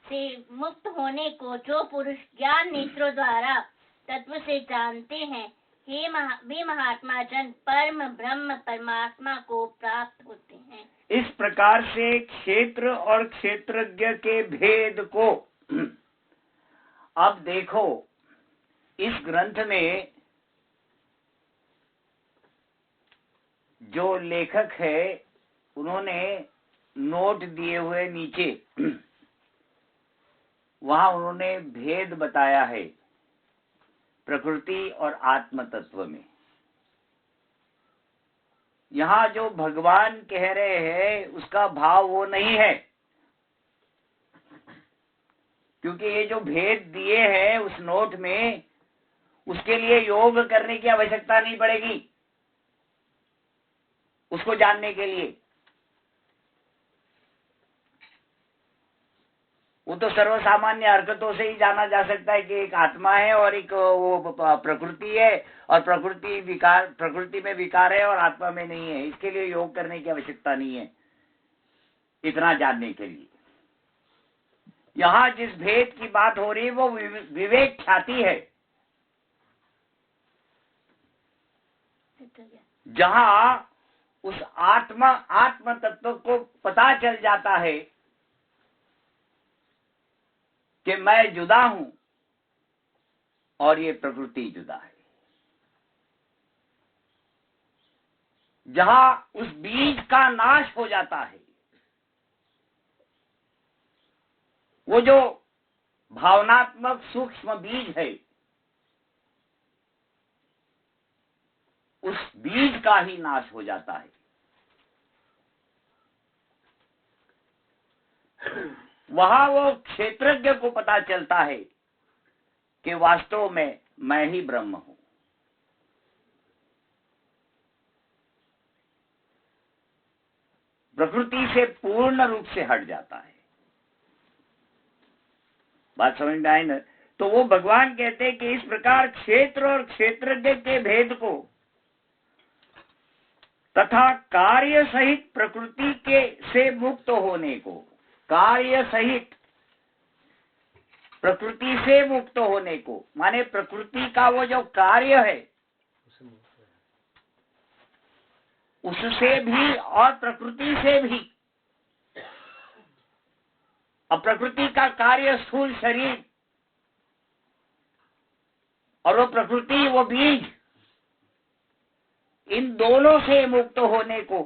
से मुक्त होने को जो पुरुष ज्ञान नेत्रों द्वारा तत्व से जानते हैं, वे महात्मा जन परम ब्रह्म परमात्मा को प्राप्त होते हैं। इस प्रकार से क्षेत्र और क्षेत्रज्ञ के भेद को अब देखो, इस ग्रंथ में जो लेखक है उन्होंने नोट दिए हुए नीचे, वहां उन्होंने भेद बताया है प्रकृति और आत्म तत्व में। यहाँ जो भगवान कह रहे हैं उसका भाव वो नहीं है, क्योंकि ये जो भेद दिए हैं उस नोट में, उसके लिए योग करने की आवश्यकता नहीं पड़ेगी उसको जानने के लिए। वो तो सर्वसामान्य हरकतों से ही जाना जा सकता है कि एक आत्मा है और एक वो प्रकृति है, और प्रकृति में विकार है और आत्मा में नहीं है। इसके लिए योग करने की आवश्यकता नहीं है इतना जानने के लिए। यहाँ जिस भेद की बात हो रही है वो विवेक ख्याति है, जहां उस आत्म तत्व को पता चल जाता है कि मैं जुदा हूं और ये प्रकृति जुदा है। जहां उस बीज का नाश हो जाता है, वो जो भावनात्मक सूक्ष्म बीज है, उस बीज का ही नाश हो जाता है। वहां वो क्षेत्रज्ञ को पता चलता है कि वास्तव में मैं ही ब्रह्म हूं। प्रकृति से पूर्ण रूप से हट जाता है। बात समझ में आई ना? तो वो भगवान कहते हैं कि इस प्रकार क्षेत्र और क्षेत्रज्ञ के भेद को तथा कार्य सहित प्रकृति के से मुक्त होने को, कार्य सहित प्रकृति से मुक्त होने को, माने प्रकृति का वो जो कार्य है उससे भी और प्रकृति से भी। अब प्रकृति का कार्य स्थूल शरीर और वो प्रकृति, वो बीज, इन दोनों से मुक्त होने को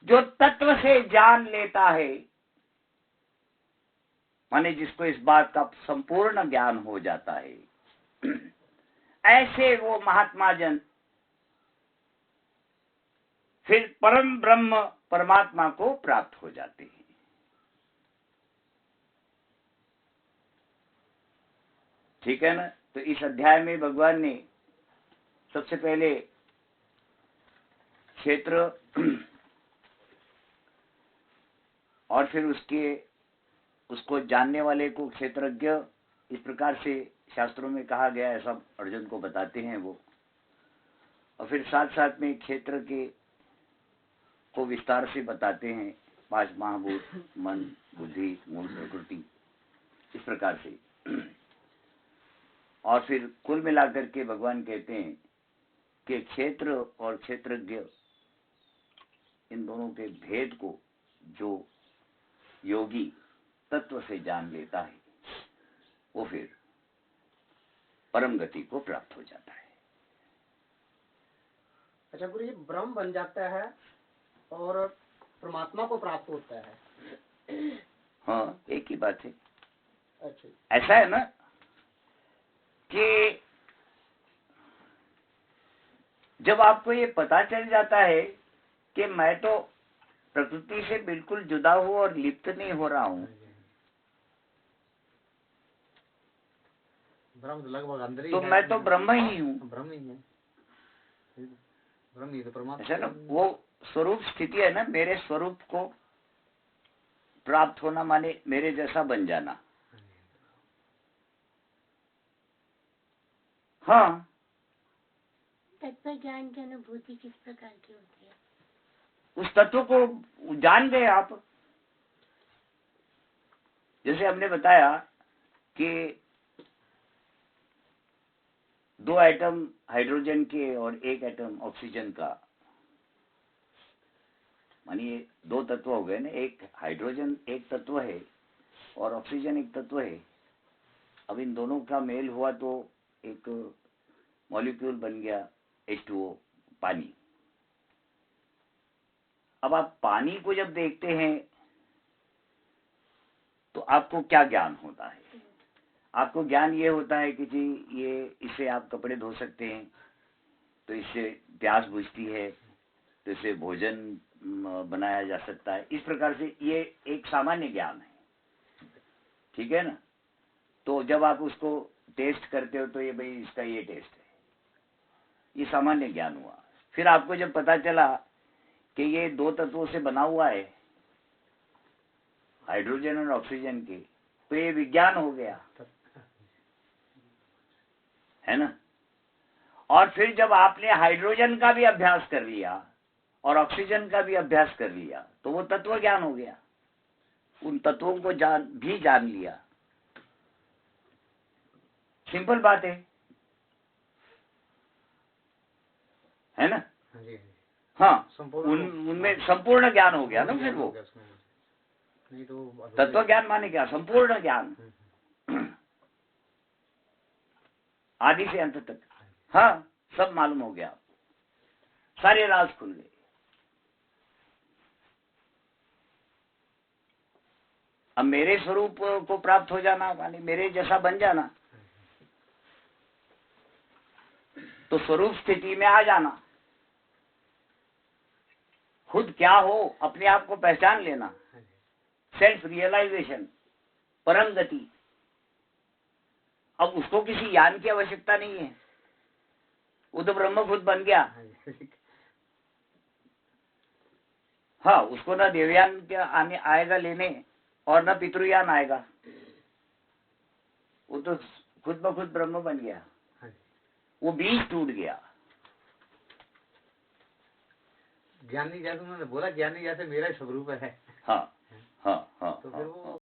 जो तत्व से जान लेता है, माने जिसको इस बात का संपूर्ण ज्ञान हो जाता है, ऐसे वो महात्मा जन फिर परम ब्रह्म परमात्मा को प्राप्त हो जाते हैं। ठीक है ना? तो इस अध्याय में भगवान ने सबसे पहले क्षेत्र और फिर उसको जानने वाले को क्षेत्रज्ञ, इस प्रकार से शास्त्रों में कहा गया है, सब अर्जुन को बताते हैं वो। और फिर साथ साथ में क्षेत्र के को विस्तार से बताते हैं, 5 महाभूत, मन, बुद्धि, मूल प्रकृति, इस प्रकार से। और फिर कुल मिलाकर के भगवान कहते हैं कि क्षेत्र और क्षेत्रज्ञ, इन दोनों के भेद को जो योगी तत्व से जान लेता है, वो फिर परम गति को प्राप्त हो जाता है। अच्छा गुरु, ये ब्रह्म बन जाता है और परमात्मा को प्राप्त होता है। हाँ, एक ही बात है। अच्छा, ऐसा है ना कि जब आपको ये पता चल जाता है कि मैं तो प्रकृति से बिल्कुल जुदा हूं और लिप्त नहीं हो रहा हूं, ब्रह्म तो लगभग अंदर ही तो है। मैं तो ब्रह्म ही हूं। ब्रह्म ही है, ब्रह्म ही तो परमात्मा। ऐसा ना, वो स्वरूप स्थिति है ना, मेरे स्वरूप को प्राप्त होना माने मेरे जैसा बन जाना। हाँ, तत्व ज्ञान की अनुभूति किस प्रकार की होती है? उस तत्व को जान गए आप। जैसे हमने बताया कि 2 एटम हाइड्रोजन के और 1 एटम ऑक्सीजन का, मानिए 2 तत्व हो गए ना, एक हाइड्रोजन एक तत्व है और ऑक्सीजन एक तत्व है। अब इन दोनों का मेल हुआ तो एक मॉलिक्यूल बन गया H2O, पानी। अब आप पानी को जब देखते हैं तो आपको क्या ज्ञान होता है? आपको ज्ञान ये होता है कि जी ये, इससे आप कपड़े धो सकते हैं, तो इससे प्यास बुझती है, तो इससे भोजन बनाया जा सकता है। इस प्रकार से ये एक सामान्य ज्ञान है, ठीक है ना। तो जब आप उसको टेस्ट करते हो तो ये भाई इसका ये टेस्ट है, ये सामान्य ज्ञान हुआ। फिर आपको जब पता चला कि ये 2 तत्वों से बना हुआ है, हाइड्रोजन और ऑक्सीजन के, तो ये विज्ञान हो गया, है ना। और फिर जब आपने हाइड्रोजन का भी अभ्यास कर लिया और ऑक्सीजन का भी अभ्यास कर लिया तो वो तत्व ज्ञान हो गया। उन तत्वों को जान लिया। सिंपल बात है ना। हाँ, उनमें संपूर्ण ज्ञान हो गया ना फिर वो। नहीं तो तत्व ज्ञान माने क्या? संपूर्ण ज्ञान, आदि से अंत तक। हाँ, सब मालूम हो गया, सारे राज खुल गए। अब मेरे स्वरूप को प्राप्त हो जाना माने मेरे जैसा बन जाना, तो स्वरूप स्थिति में आ जाना, खुद क्या हो अपने आप को पहचान लेना, सेल्फ रियलाइजेशन, परम गति। अब उसको किसी ज्ञान की आवश्यकता नहीं है, वो तो ब्रह्म खुद बन गया। हाँ, उसको ना देवयान के आने आएगा लेने और ना पितृयान आएगा, वो तो खुद ब खुद ब्रह्म बन गया, वो बीज टूट गया। ज्ञानी जैसे उन्होंने बोला, ज्ञानी जैसे मेरा स्वरूप है। हाँ हाँ हाँ, तो फिर वो